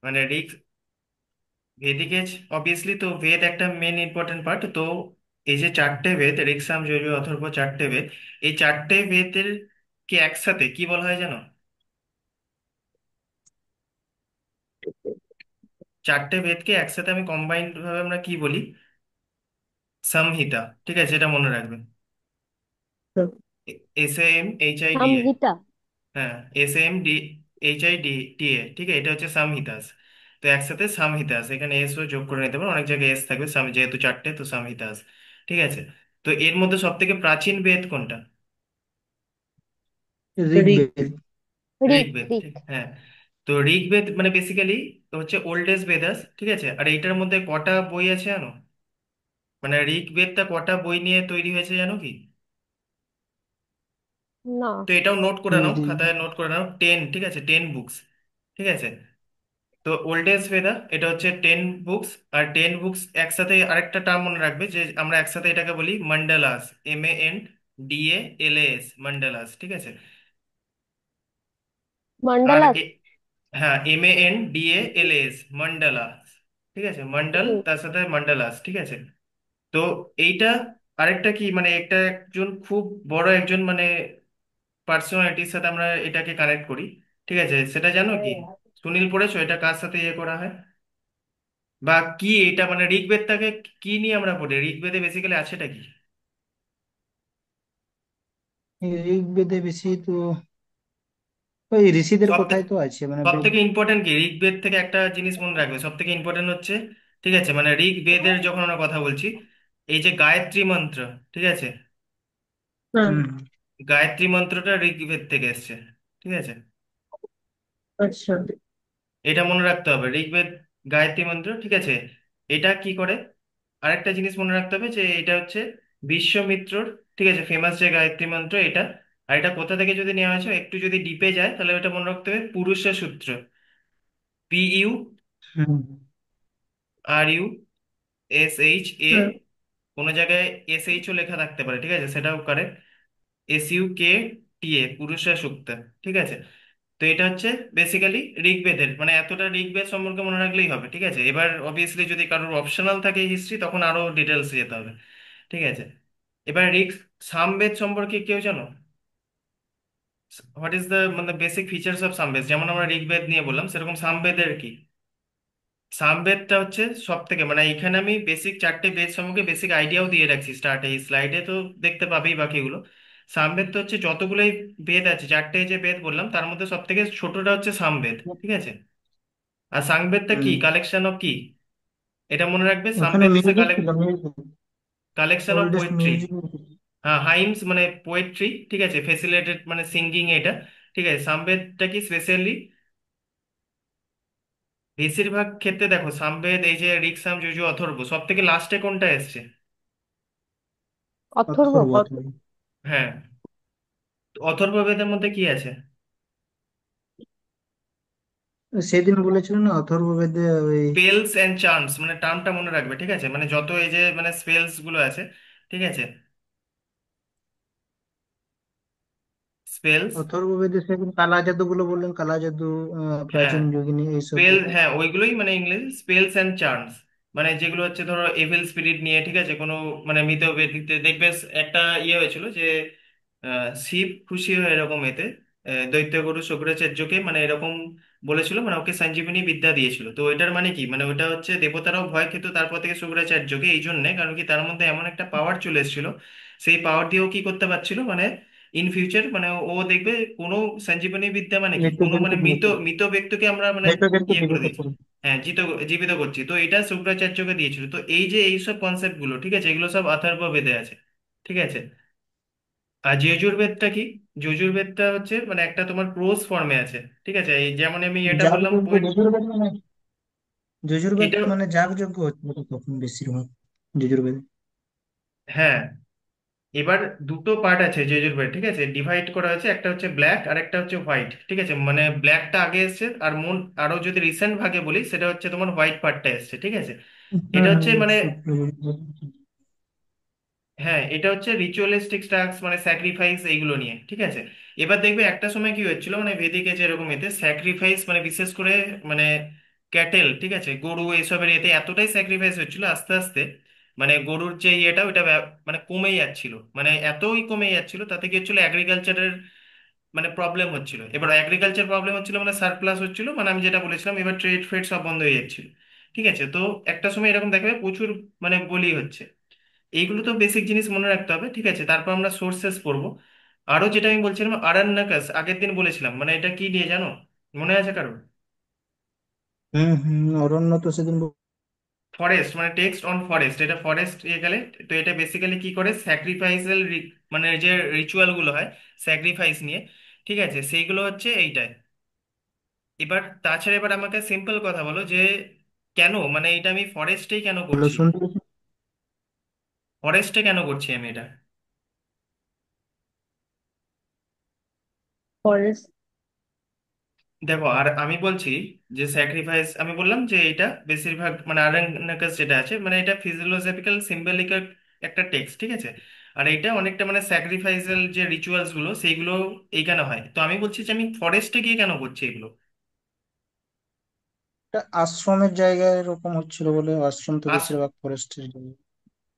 মানে ঋক, Vedic age obviously, তো বেদ একটা মেন ইম্পর্টেন্ট পার্ট। তো এই যে চারটে বেদ, ঋক সাম যজুর অথর্ব, চারটে বেদ, এই চারটে বেদের কে একসাথে কি বলা হয় জানো? চারটে বেদকে একসাথে আমি কম্বাইন্ড ভাবে আমরা কি বলি? সংহিতা। ঠিক আছে, এটা মনে রাখবে। SAMHIDA। samhita। হ্যাঁ, SAMHIDA। ঠিক আছে, এটা হচ্ছে samhitas। তো একসাথে samhitas, এখানে এস ও যোগ করে নিতে পারো, অনেক জায়গায় এস থাকবে, যেহেতু চারটে তো samhitas। ঠিক আছে। তো এর মধ্যে সব থেকে প্রাচীন বেদ কোনটা? ঋক। ঋগ্বেদ। ঋক ঋগ্বেদ, ঋক। ঠিক, হ্যাঁ। তো ঋগ্বেদ মানে বেসিক্যালি হচ্ছে ওল্ডেস্ট বেদাস। ঠিক আছে, আর এইটার মধ্যে কটা বই আছে জানো? মানে ঋগ্বেদটা কটা বই নিয়ে তৈরি হয়েছে জানো কি? না। তো এটাও নোট করে নাও, ঋ- খাতায় নোট করে নাও, 10। ঠিক আছে, 10 বুকস। ঠিক আছে। তো ওল্ডেস্ট বেদা এটা হচ্ছে 10 বুকস। আর 10 বুকস একসাথে আরেকটা টার্ম মনে রাখবে, যে আমরা একসাথে এটাকে বলি মন্ডলাস। MANDALAS, মন্ডলাস। ঠিক আছে। আর মন্ডলাস। হ্যাঁ, MANDALAS, মন্ডলাস। ঠিক আছে, মন্ডল হুম। তার সাথে মন্ডলাস। ঠিক আছে। তো এইটা আরেকটা কি, মানে একটা একজন খুব বড় একজন মানে পার্সোনালিটির সাথে আমরা এটাকে কানেক্ট করি। ঠিক আছে, সেটা জানো কি? সুনীল, পড়েছো এটা কার সাথে ইয়ে করা হয়? বা কি এটা, মানে ঋগ্বেদটাকে কি নিয়ে আমরা পড়ি? ঋগ্বেদে বেসিক্যালি আছেটা কি? ঋগ্বেদে বেশি তো ওই ঋষিদের সব কথাই তো আছে মানে সব থেকে ইম্পর্টেন্ট কি ঋগ্বেদ থেকে একটা জিনিস মনে রাখবে, সব থেকে ইম্পর্টেন্ট হচ্ছে, ঠিক আছে, মানে ঋগ্বেদের যখন আমরা কথা বলছি, এই যে গায়ত্রী মন্ত্র, ঠিক আছে, হ্যাঁ। হুম। গায়ত্রী মন্ত্রটা ঋগ্বেদ থেকে এসছে। ঠিক আছে, আচ্ছা। এটা মনে রাখতে হবে, ঋগ্বেদ গায়ত্রী মন্ত্র। ঠিক আছে। এটা কি করে? আরেকটা জিনিস মনে রাখতে হবে, যে এটা হচ্ছে বিশ্বমিত্রর, ঠিক আছে, ফেমাস যে গায়ত্রী মন্ত্র এটা। আর এটা কোথা থেকে যদি নেওয়া হয়েছে, একটু যদি ডিপে যায় তাহলে এটা মনে রাখতে হবে, পুরুষা সূত্র। PU হুম। RUSHA, হুম। কোনো জায়গায় SHও লেখা থাকতে পারে, ঠিক আছে, সেটাও কারেক্ট। SUKTA, পুরুষা সূক্ত। ঠিক আছে। তো এটা হচ্ছে বেসিক্যালি ঋগ্বেদের, মানে এতটা ঋগ্বেদ সম্পর্কে মনে রাখলেই হবে। ঠিক আছে, এবার অবভিয়াসলি যদি কারোর অপশনাল থাকে হিস্ট্রি, তখন আরো ডিটেলস যেতে হবে। ঠিক আছে। এবার সামবেদ সম্পর্কে কেউ জানো? হোয়াট ইজ দ্য মানে বেসিক ফিচার্স অফ সামবেদ? যেমন আমরা ঋগ্বেদ নিয়ে বললাম, সেরকম সামবেদের কি? সামবেদটা হচ্ছে সব থেকে, মানে এখানে আমি বেসিক চারটে বেদ সম্পর্কে বেসিক আইডিয়াও দিয়ে রাখছি স্টার্টে, এই স্লাইডে তো দেখতে পাবেই বাকিগুলো। সামবেদ তো হচ্ছে যতগুলোই বেদ আছে, চারটে যে বেদ বললাম তার মধ্যে সব থেকে ছোটটা হচ্ছে সামবেদ। ঠিক আছে। আর সাংবেদটা কি? হুম। কালেকশন অফ কি? এটা মনে রাখবে, ওখানে সামবেদ ইজ এ মিউজিক ছিল, music, collection of oldest poetry. Music. হ্যাঁ, হাইমস মানে পোয়েট্রি। ঠিক আছে, ফেসিলেটেড মানে সিঙ্গিং এটা। ঠিক আছে, সামবেদটা কি স্পেশালি বেশিরভাগ ক্ষেত্রে দেখো, সামবেদ এই যে ঋক সাম যজু অথর্ব, সব থেকে লাস্টে কোনটা এসছে? অথর্ব। অথর্ব, অথর্ব। হ্যাঁ। অথর্ববেদের মধ্যে কি আছে? সেদিন বলেছিল না অথর্ববেদে ওই স্পেলস এন্ড চার্মস, মানে টার্মটা মনে রাখবে। ঠিক আছে, মানে যত এই যে মানে স্পেলস গুলো আছে, ঠিক আছে, স্পেলস, অথর্ববেদে সেদিন কালা জাদু গুলো বললেন, কালা জাদু, হ্যাঁ, প্রাচীন যোগিনী এইসব। স্পেল, হ্যাঁ ওইগুলোই মানে ইংলিশ স্পেলস এন্ড চার্মস, মানে যেগুলো হচ্ছে ধরো এভিল স্পিরিট নিয়ে। ঠিক আছে, কোনো মানে মৃত ব্যক্তিতে দেখবে একটা ইয়ে হয়েছিল যে শিব খুশি হয়ে এরকম এতে দৈত্যগুরু শুক্রাচার্যকে মানে এরকম বলেছিল, মানে ওকে সঞ্জীবনী বিদ্যা দিয়েছিল। তো এটার মানে কি, মানে ওটা হচ্ছে দেবতারাও ভয় খেত তারপর থেকে শুক্রাচার্যকে, এই জন্যে কারণ কি তার মধ্যে এমন একটা পাওয়ার চলে এসেছিল, সেই পাওয়ার দিয়েও কি করতে পারছিল, মানে ইন ফিউচার মানে ও দেখবে কোনো সঞ্জীবনী বিদ্যা মানে কি, কোনো মৃতদেরকে মানে মৃত জীবিত, মৃত ব্যক্তিকে আমরা মানে মৃতদেরকে ইয়ে করে জীবিত দিচ্ছি। করে। হ্যাঁ, জীবিত করছি, তো এটা শুক্রাচার্যকে দিয়েছিল। তো এই যে এইসব কনসেপ্ট গুলো, ঠিক আছে, এগুলো সব অথর্ব বেদে আছে। ঠিক আছে। আর যজুর্বেদটা কি? যজুর্বেদটা হচ্ছে মানে একটা তোমার প্রোজ ফর্মে আছে। ঠিক আছে, এই যেমন আমি এটা বললাম যাগযজ্ঞ, পোয়েট। যজুর্বেদ মানে, যজুর্বেদ এটা, মানে যাগযজ্ঞ হচ্ছে তো তখন বেশিরভাগ যজুর্বেদে। হ্যাঁ, এবার দুটো পার্ট আছে যজুর্বেদ। ঠিক আছে, ডিভাইড করা হয়েছে, একটা হচ্ছে ব্ল্যাক আর একটা হচ্ছে হোয়াইট। ঠিক আছে, মানে ব্ল্যাকটা আগে এসছে, আর আরো যদি রিসেন্ট ভাগে বলি, সেটা হচ্ছে তোমার হোয়াইট পার্টটা এসছে। ঠিক আছে। হুম এটা হুম, হচ্ছে মানে, শুক্ল যজুর্বেদ। হ্যাঁ, এটা হচ্ছে রিচুয়ালিস্টিক টাস্ক, মানে স্যাক্রিফাইস এইগুলো নিয়ে। ঠিক আছে। এবার দেখবে একটা সময় কি হচ্ছিল, মানে ভেদিক এজে এরকম এতে স্যাক্রিফাইস মানে বিশেষ করে মানে ক্যাটেল, ঠিক আছে, গরু এসবের এতে এতটাই স্যাক্রিফাইস হচ্ছিল আস্তে আস্তে, মানে গরুর যে ইয়েটা ওইটা মানে কমেই যাচ্ছিল, মানে এতই কমে যাচ্ছিল, তাতে কি হচ্ছিল অ্যাগ্রিকালচারের মানে প্রবলেম হচ্ছিল। এবার এগ্রিকালচার প্রবলেম হচ্ছিল মানে সারপ্লাস হচ্ছিল, মানে আমি যেটা বলেছিলাম, এবার ট্রেড ফ্রেড সব বন্ধ হয়ে যাচ্ছিল। ঠিক আছে, তো একটা সময় এরকম দেখবে প্রচুর মানে বলি হচ্ছে। এইগুলো তো বেসিক জিনিস মনে রাখতে হবে, ঠিক আছে। তারপর আমরা সোর্সেস পড়বো। আরো যেটা আমি বলছিলাম আরান্নাকাস, আগের দিন বলেছিলাম, মানে এটা কি নিয়ে জানো, মনে আছে কারো? হুম হুম, অরণ্য তো সেদিন ফরেস্ট, মানে টেক্সট অন ফরেস্ট, এটা ফরেস্ট ইয়ে গেলে। তো এটা বেসিক্যালি কি করে, স্যাক্রিফাইসাল মানে যে রিচুয়াল গুলো হয় স্যাক্রিফাইস নিয়ে, ঠিক আছে, সেইগুলো হচ্ছে এইটাই। এবার তাছাড়া এবার আমাকে সিম্পল কথা বলো যে কেন, মানে এটা আমি ফরেস্টেই কেন বললো করছি, শুনতে পেয়েছি। ফরেস্টে কেন করছি আমি এটা? ফরেস্ট। দেখো, আর আমি বলছি যে স্যাক্রিফাইস, আমি বললাম যে এটা বেশিরভাগ মানে আরণ্যকাস যেটা আছে, মানে এটা ফিজিওলজিক্যাল সিম্বলিক্যাল একটা টেক্সট, ঠিক আছে। আর এটা অনেকটা মানে স্যাক্রিফাইসাল যে রিচুয়ালস গুলো সেইগুলো এইখানে হয়। তো আমি বলছি যে আমি ফরেস্টে গিয়ে কেন করছি এগুলো। একটা আশ্রমের জায়গায় এরকম হচ্ছিল বলে, আশ্রম তো আস বেশিরভাগ ফরেস্টের জায়গা।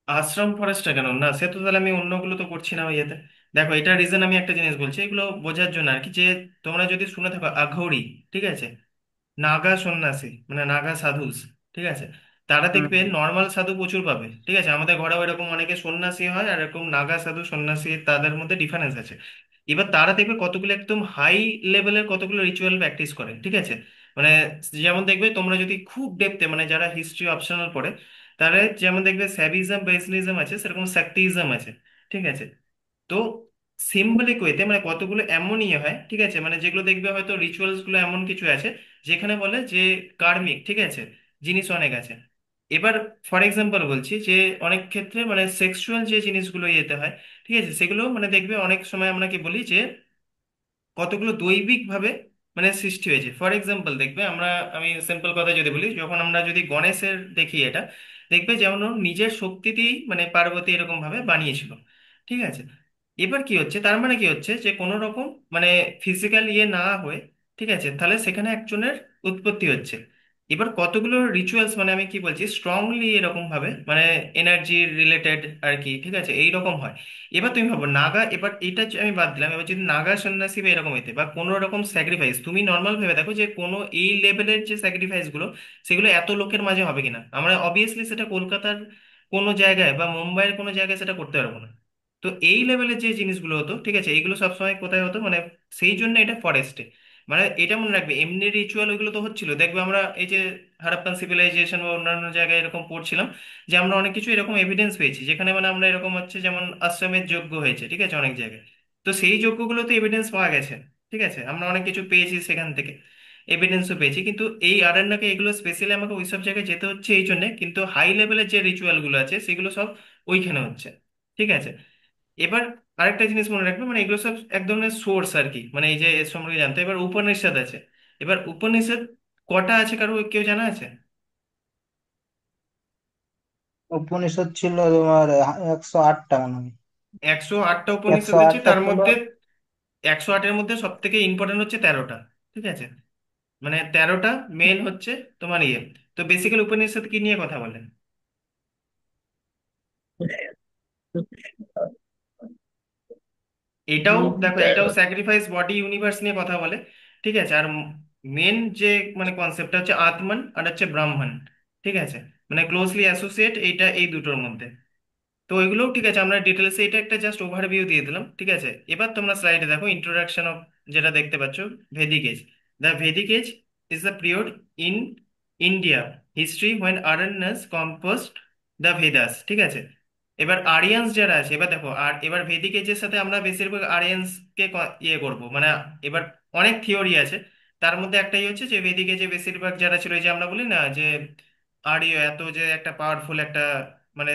আশ্রম ফরেস্টটা কেন না, সে তো তাহলে আমি অন্যগুলো তো করছি না ওই ইয়েতে। দেখো, এটা রিজন আমি একটা জিনিস বলছি এগুলো বোঝার জন্য আর কি, যে তোমরা যদি শুনে থাকো আঘৌরি, ঠিক আছে, নাগা সন্ন্যাসী মানে নাগা সাধুস, ঠিক আছে, তারা হুম দেখবে নর্মাল সাধু প্রচুর পাবে, ঠিক আছে, আমাদের ঘরেও এরকম অনেকে সন্ন্যাসী হয়, আর এরকম নাগা সাধু সন্ন্যাসী তাদের মধ্যে ডিফারেন্স আছে। এবার তারা দেখবে কতগুলো একদম হাই লেভেলের কতগুলো রিচুয়াল প্র্যাকটিস করে, ঠিক আছে। মানে যেমন দেখবে তোমরা যদি খুব ডেপথে, মানে যারা হিস্ট্রি অপশনাল পড়ে, তারা যেমন দেখবে স্যাভিজম বেসলিজম আছে, সেরকম শক্তিজম আছে, ঠিক আছে। তো সিম্বলিক ওয়েতে মানে কতগুলো এমন ইয়ে হয়, ঠিক আছে, মানে যেগুলো দেখবে হয়তো রিচুয়ালস গুলো এমন কিছু আছে যেখানে বলে যে কার্মিক, ঠিক আছে, জিনিস অনেক আছে। এবার ফর এক্সাম্পল বলছি যে অনেক ক্ষেত্রে মানে সেক্সুয়াল যে জিনিসগুলো ইয়েতে হয়, ঠিক আছে, সেগুলো মানে দেখবে অনেক সময় আমরা কি বলি যে কতগুলো দৈবিক ভাবে মানে সৃষ্টি হয়েছে। ফর এক্সাম্পল দেখবে আমরা, আমি সিম্পল কথা যদি বলি, যখন আমরা যদি গণেশের দেখি এটা, দেখবে যেমন ওর নিজের শক্তিতেই মানে পার্বতী এরকম ভাবে বানিয়েছিল, ঠিক আছে। এবার কি হচ্ছে, তার মানে কি হচ্ছে যে কোনো রকম মানে ফিজিক্যাল ইয়ে না হয়ে, ঠিক আছে, তাহলে সেখানে একজনের উৎপত্তি হচ্ছে। এবার কতগুলো রিচুয়ালস মানে আমি কি বলছি স্ট্রংলি এরকম ভাবে মানে এনার্জি রিলেটেড আর কি, ঠিক আছে, এইরকম হয়। এবার তুমি ভাবো নাগা, এবার এটা যে আমি বাদ দিলাম, এবার যদি নাগা সন্ন্যাসী বা এরকম হইতে বা কোনো রকম স্যাক্রিফাইস, তুমি নর্মাল ভেবে দেখো যে কোনো এই লেভেলের যে স্যাক্রিফাইস গুলো সেগুলো এত লোকের মাঝে হবে কিনা, আমরা অবভিয়াসলি সেটা কলকাতার কোনো জায়গায় বা মুম্বাইয়ের কোনো জায়গায় সেটা করতে পারবো না। তো এই লেভেলের যে জিনিসগুলো হতো, ঠিক আছে, এইগুলো সবসময় কোথায় হতো, মানে সেই জন্য এটা ফরেস্টে। মানে এটা মনে রাখবে, এমনি রিচুয়াল ওইগুলো তো হচ্ছিল, দেখবে আমরা এই যে হারাপ্পান সিভিলাইজেশন বা অন্যান্য জায়গায় এরকম পড়ছিলাম, যে আমরা অনেক কিছু এরকম এভিডেন্স পেয়েছি যেখানে মানে আমরা এরকম হচ্ছে যেমন আশ্রমের যজ্ঞ হয়েছে, ঠিক আছে, অনেক জায়গায়। তো সেই যজ্ঞগুলোতে এভিডেন্স পাওয়া গেছে, ঠিক আছে, আমরা অনেক কিছু পেয়েছি সেখান থেকে, এভিডেন্সও পেয়েছি। কিন্তু এই আরণ্যকে এগুলো স্পেশালি আমাকে ওইসব জায়গায় যেতে হচ্ছে এই জন্য, কিন্তু হাই লেভেলের যে রিচুয়াল গুলো আছে সেগুলো সব ওইখানে হচ্ছে, ঠিক আছে। এবার আরেকটা জিনিস মনে রাখবে, মানে এগুলো সব এক ধরনের সোর্স আর কি, মানে এই যে এর সম্পর্কে জানতে। এবার উপনিষদ আছে, এবার উপনিষদ কটা আছে কারো কেউ জানা আছে? উপনিষদ ছিল তোমার 108টা মনে হয়। 108টা একশো উপনিষদ আছে, আটটা তার ছিল। মধ্যে 108-এর মধ্যে সব থেকে ইম্পর্টেন্ট হচ্ছে 13টা, ঠিক আছে, মানে 13টা মেন হচ্ছে তোমার ইয়ে। তো বেসিক্যালি উপনিষদ কি নিয়ে কথা বলে? এটাও দেখো, এটাও স্যাক্রিফাইস বডি ইউনিভার্স নিয়ে কথা বলে, ঠিক আছে। আর মেন যে মানে কনসেপ্টটা হচ্ছে আত্মন আর হচ্ছে ব্রাহ্মণ, ঠিক আছে, মানে ক্লোজলি অ্যাসোসিয়েট এইটা এই দুটোর মধ্যে। তো ওইগুলোও ঠিক আছে, আমরা ডিটেলসে এটা একটা জাস্ট ওভারভিউ দিয়ে দিলাম, ঠিক আছে। এবার তোমরা স্লাইডে দেখো ইন্ট্রোডাকশন অফ, যেটা দেখতে পাচ্ছ, Vedic age. The Vedic age is the period in India history when Aryans composed the Vedas, ঠিক আছে। এবার আরিয়ান্স যারা আছে, এবার দেখো, আর এবার ভেদিক এজের সাথে আমরা বেশিরভাগ আরিয়ান্সকে ইয়ে করব, মানে এবার অনেক থিওরি আছে, তার মধ্যে একটাই হচ্ছে যে ভেদিক এজে বেশিরভাগ যারা ছিল, এই যে আমরা বলি না যে আর্য এত যে একটা পাওয়ারফুল একটা মানে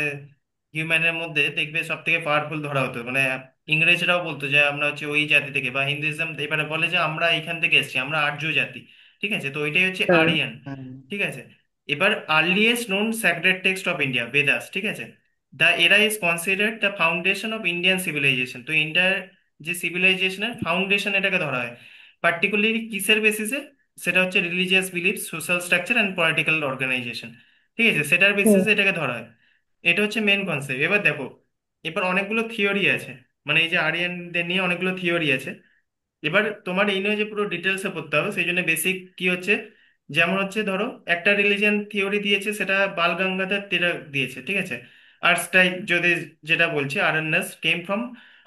হিউম্যানের মধ্যে দেখবে সব থেকে পাওয়ারফুল ধরা হতো, মানে ইংরেজরাও বলতো যে আমরা হচ্ছে ওই জাতি থেকে, বা হিন্দুইজম এবারে বলে যে আমরা এখান থেকে এসেছি, আমরা আর্য জাতি, ঠিক আছে, তো ওইটাই হচ্ছে হ্যাঁ। আরিয়ান, ঠিক আছে। এবার earliest known sacred text of India Vedas, ঠিক আছে, the era is considered the foundation of Indian civilisation. তো ইন্ডিয়ার যে সিভিলাইজেশনের ফাউন্ডেশন এটাকে ধরা হয়, পার্টিকুলারলি কিসের বেসিসে, সেটা হচ্ছে religious belief, social structure and political organisation. ঠিক আছে, সেটার হুম। বেসিসে এটাকে ধরা হয়। এটা হচ্ছে মেন কনসেপ্ট। এবার দেখো, এবার অনেকগুলো থিওরি আছে, মানে এই যে আরিয়ানদের নিয়ে অনেকগুলো থিওরি আছে। এবার তোমার এই নয় যে পুরো ডিটেলসে পড়তে হবে, সেই জন্য বেসিক কি হচ্ছে, যেমন হচ্ছে ধরো একটা রিলিজিয়ান থিওরি দিয়েছে, সেটা বাল গঙ্গাধর তিলক দিয়েছে, ঠিক আছে। আর্সটাইপ যদি যেটা বলছে, RNase came from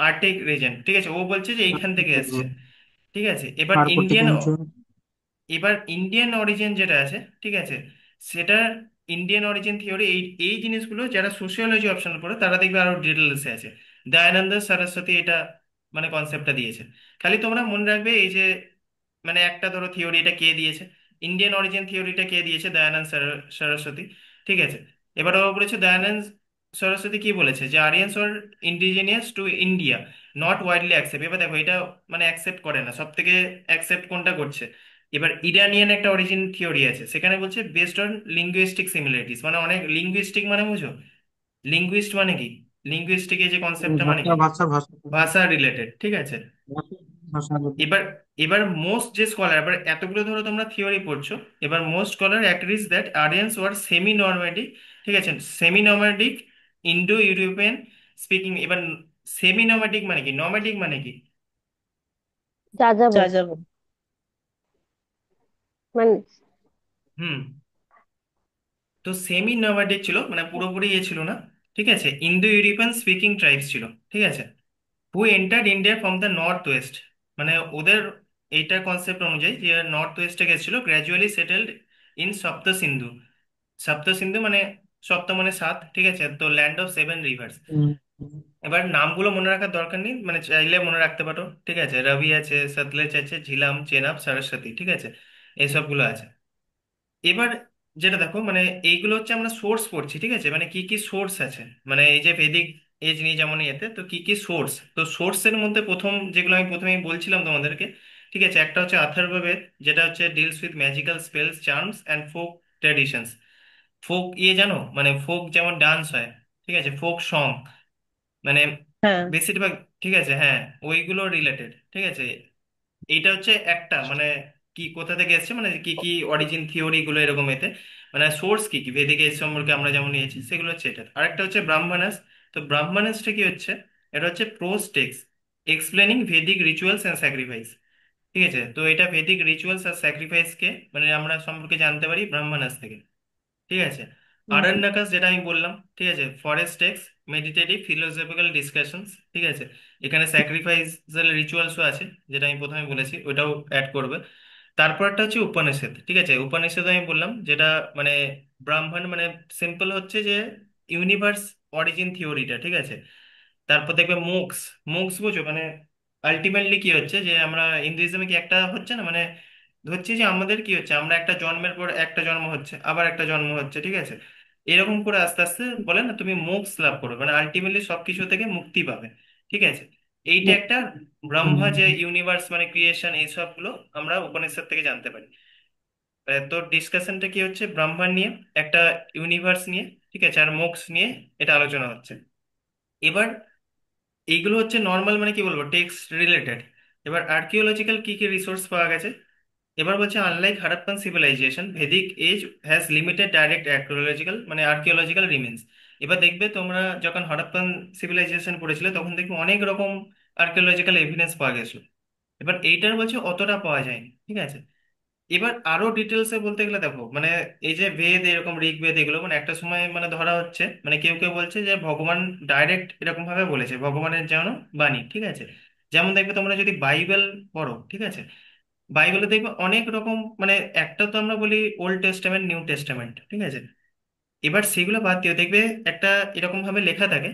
Arctic reason, ঠিক আছে, ও বলছে যে এইখান থেকে এসছে। ঠিক আছে, এবার আর কোথেকে ইন্ডিয়ান, এনেছে? এবার ইন্ডিয়ান অরিজিন যেটা আছে, ঠিক আছে, সেটা ইন্ডিয়ান অরিজিন থিওরি, এই এই জিনিসগুলো যারা সোশিওলজি অপশন পড়ে তারা দেখবে আরো ডিটেলসে আছে। দয়ানন্দ সরস্বতী এটা মানে কনসেপ্টটা দিয়েছে। খালি তোমরা মনে রাখবে এই যে মানে একটা ধরো থিওরি এটা কে দিয়েছে, ইন্ডিয়ান অরিজিন থিওরিটা কে দিয়েছে, দয়ানন্দ সরস্বতী। ঠিক আছে, এবার ও বলেছে দয়ানন্দ সরস্বতী কি বলেছে, যে Aryans are indigenous to India, not widely accept. এবার দেখো এটা মানে অ্যাকসেপ্ট করে না, সব থেকে অ্যাকসেপ্ট কোনটা করছে। এবার ইরানিয়ান একটা অরিজিন থিওরি আছে, সেখানে বলছে বেসড অন লিঙ্গুইস্টিক সিমিলারিটিস, মানে অনেক লিঙ্গুইস্টিক মানে বুঝো, লিঙ্গুইস্ট মানে কি, লিঙ্গুইস্টিক এই যে কনসেপ্টটা মানে ভাষা কি, ভাষা ভাষা ভাষা রিলেটেড, ঠিক আছে। ভাষা ভাষা। এবার এবার মোস্ট যে স্কলার, এবার এতগুলো ধরো তোমরা থিওরি পড়ছো, এবার most scholar agrees that Aryans were semi nomadic, ঠিক আছে, semi nomadic Indo European speaking. এবার সেমি নর্ম্যাডিক মানে কি, নর্ম্যাডিক মানে কি? যাযাবর। যাযাবর। মানে হুম, তো সেমি নর্ম্যাডিক ছিল, মানে পুরোপুরি ইয়ে ছিল না। ঠিক আছে, ইন্দো ইউরোপিয়ান স্পিকিং ট্রাইবস ছিল, ঠিক আছে, who entered India from the north west. মানে ওদের এইটা কনসেপ্ট অনুযায়ী যে নর্থ ওয়েস্টে গেছিল, গ্র্যাজুয়ালি সেটেলড ইন সপ্ত সিন্ধু। সপ্ত সিন্ধু মানে সপ্ত মানে সাত, ঠিক আছে, তো ল্যান্ড অফ সেভেন রিভার্স। হুম, এবার নামগুলো মনে রাখার দরকার নেই, মানে চাইলে মনে রাখতে পারো, ঠিক আছে, রবি আছে, সতলেজ আছে, ঝিলাম, চেনাব, সরস্বতী, ঠিক আছে, এইসবগুলো আছে। এবার যেটা দেখো, মানে এইগুলো হচ্ছে আমরা সোর্স পড়ছি, ঠিক আছে, মানে কি কি সোর্স আছে, মানে এই যে ভেদিক এজ নিয়ে যেমন ইয়েতে, তো কি কি সোর্স, তো সোর্সের মধ্যে প্রথম যেগুলো আমি প্রথমেই বলছিলাম তোমাদেরকে, ঠিক আছে, একটা হচ্ছে অথর্ববেদ, যেটা হচ্ছে deals with magical spells, charms and folk traditions. Folk ইয়ে জানো, মানে ফোক যেমন ডান্স হয়, ঠিক আছে, ফোক সং, মানে হ্যাঁ। বেশিরভাগ, ঠিক আছে, হ্যাঁ, ওইগুলো রিলেটেড, ঠিক আছে। এইটা হচ্ছে একটা মানে কি কোথা থেকে এসছে, মানে কি কি অরিজিন থিওরি গুলো এরকম এতে, মানে সোর্স কি কি ভেদিক এজ সম্পর্কে আমরা যেমন নিয়েছি সেগুলো হচ্ছে এটা। আরেকটা হচ্ছে ব্রাহ্মণাস। তো ব্রাহ্মণাসটা কি হচ্ছে, এটা হচ্ছে prose text explaining Vedic rituals and sacrifice. ঠিক আছে, তো এটা ভেদিক রিচুয়ালস আর স্যাক্রিফাইস কে মানে আমরা সম্পর্কে জানতে পারি ব্রাহ্মণাস থেকে। ঠিক আছে, হুম। আরণ্যকাস যেটা আমি বললাম, ঠিক আছে, forest texts, meditative philosophical discussions, ঠিক আছে, এখানে স্যাক্রিফাইসাল রিচুয়ালসও আছে, যেটা আমি প্রথমে বলেছি ওটাও অ্যাড করবে। তারপরটা হচ্ছে উপনিষদ, ঠিক আছে, উপনিষদ আমি বললাম যেটা মানে ব্রাহ্মণ মানে সিম্পল হচ্ছে যে ইউনিভার্স অরিজিন থিওরিটা, ঠিক আছে। তারপর দেখবে মোক্স, মোক্স বুঝো, মানে আলটিমেটলি কি হচ্ছে যে আমরা হিন্দুইজমে কি একটা হচ্ছে না, মানে ধরছি যে আমাদের কি হচ্ছে, আমরা একটা জন্মের পর একটা জন্ম হচ্ছে, আবার একটা জন্ম হচ্ছে, ঠিক আছে, এরকম করে আস্তে আস্তে বলে না তুমি মোক্ষ লাভ করবে, মানে আলটিমেটলি সবকিছু থেকে মুক্তি পাবে। ঠিক আছে, এইটা একটা ব্রহ্মা যে হুম। ইউনিভার্স মানে ক্রিয়েশন এইসব গুলো আমরা উপনিষদ থেকে জানতে পারি। তো ডিসকাশনটা কি হচ্ছে, ব্রহ্মাণ্ড নিয়ে, একটা ইউনিভার্স নিয়ে, ঠিক আছে, আর মোক্ষ নিয়ে এটা আলোচনা হচ্ছে। এবার এইগুলো হচ্ছে নর্মাল মানে কি বলবো টেক্সট রিলেটেড। এবার আর্কিওলজিক্যাল কি কি রিসোর্স পাওয়া গেছে, এবার বলছে unlike Harappan civilization, Vedic age has limited direct archaeological মানে আর্কিওলজিক্যাল রিমেন্স। এবার দেখবে তোমরা যখন হরপ্পান সিভিলাইজেশন পড়েছিলে তখন দেখবে অনেক রকম আর্কিওলজিক্যাল এভিডেন্স পাওয়া গেছিল। এবার এইটার বলছে অতটা পাওয়া যায়নি, ঠিক আছে। এবার আরো ডিটেলসে বলতে গেলে দেখো, মানে এই যে বেদ এরকম ঋগ্বেদ এগুলো মানে একটা সময় মানে ধরা হচ্ছে, মানে কেউ কেউ বলছে যে ভগবান ডাইরেক্ট এরকম ভাবে বলেছে, ভগবানের যেন বাণী, ঠিক আছে। যেমন দেখবে তোমরা যদি বাইবেল পড়ো, ঠিক আছে, বাইবেলে দেখবে অনেক রকম মানে একটা তো আমরা বলি ওল্ড টেস্টামেন্ট, নিউ টেস্টামেন্ট, ঠিক আছে। এবার সেগুলো বাদ দিয়ে দেখবে একটা এরকম ভাবে লেখা থাকে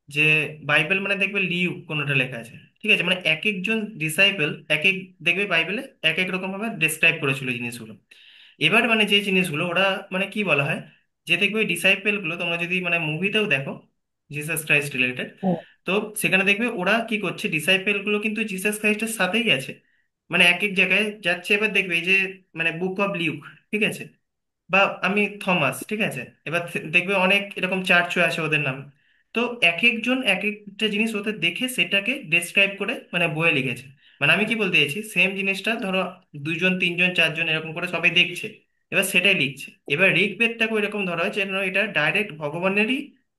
যে বাইবেল মানে দেখবে লিউ কোনোটা লেখা আছে, ঠিক আছে, মানে এক একজন ডিসাইপল এক এক দেখবে বাইবেলে এক এক রকম ভাবে ডেসক্রাইব করেছিল এই জিনিসগুলো। এবার মানে যে জিনিসগুলো ওরা মানে কি বলা হয়, যে দেখবে ওই ডিসাইপেল গুলো তোমরা যদি মানে মুভিতেও দেখো জিসাস ক্রাইস্ট রিলেটেড, হুম। তো সেখানে দেখবে ওরা কি করছে, ডিসাইপেল গুলো কিন্তু জিসাস ক্রাইস্টের সাথেই আছে, মানে এক এক জায়গায় যাচ্ছে। এবার দেখবে এই যে মানে বুক অফ লিউক, ঠিক আছে, বা আমি থমাস, ঠিক আছে, এবার দেখবে অনেক এরকম চার্চও আছে ওদের নাম। তো এক একজন এক একটা জিনিস ওদের দেখে সেটাকে ডেসক্রাইব করে মানে বইয়ে লিখেছে। মানে আমি কি বলতে চাইছি, সেম জিনিসটা ধরো দুজন তিনজন চারজন এরকম করে সবাই দেখছে, এবার সেটাই লিখছে। এবার ঋগ্বেদটাকে ওইরকম ধরা হয়েছে যেন এটা ডাইরেক্ট ভগবানেরই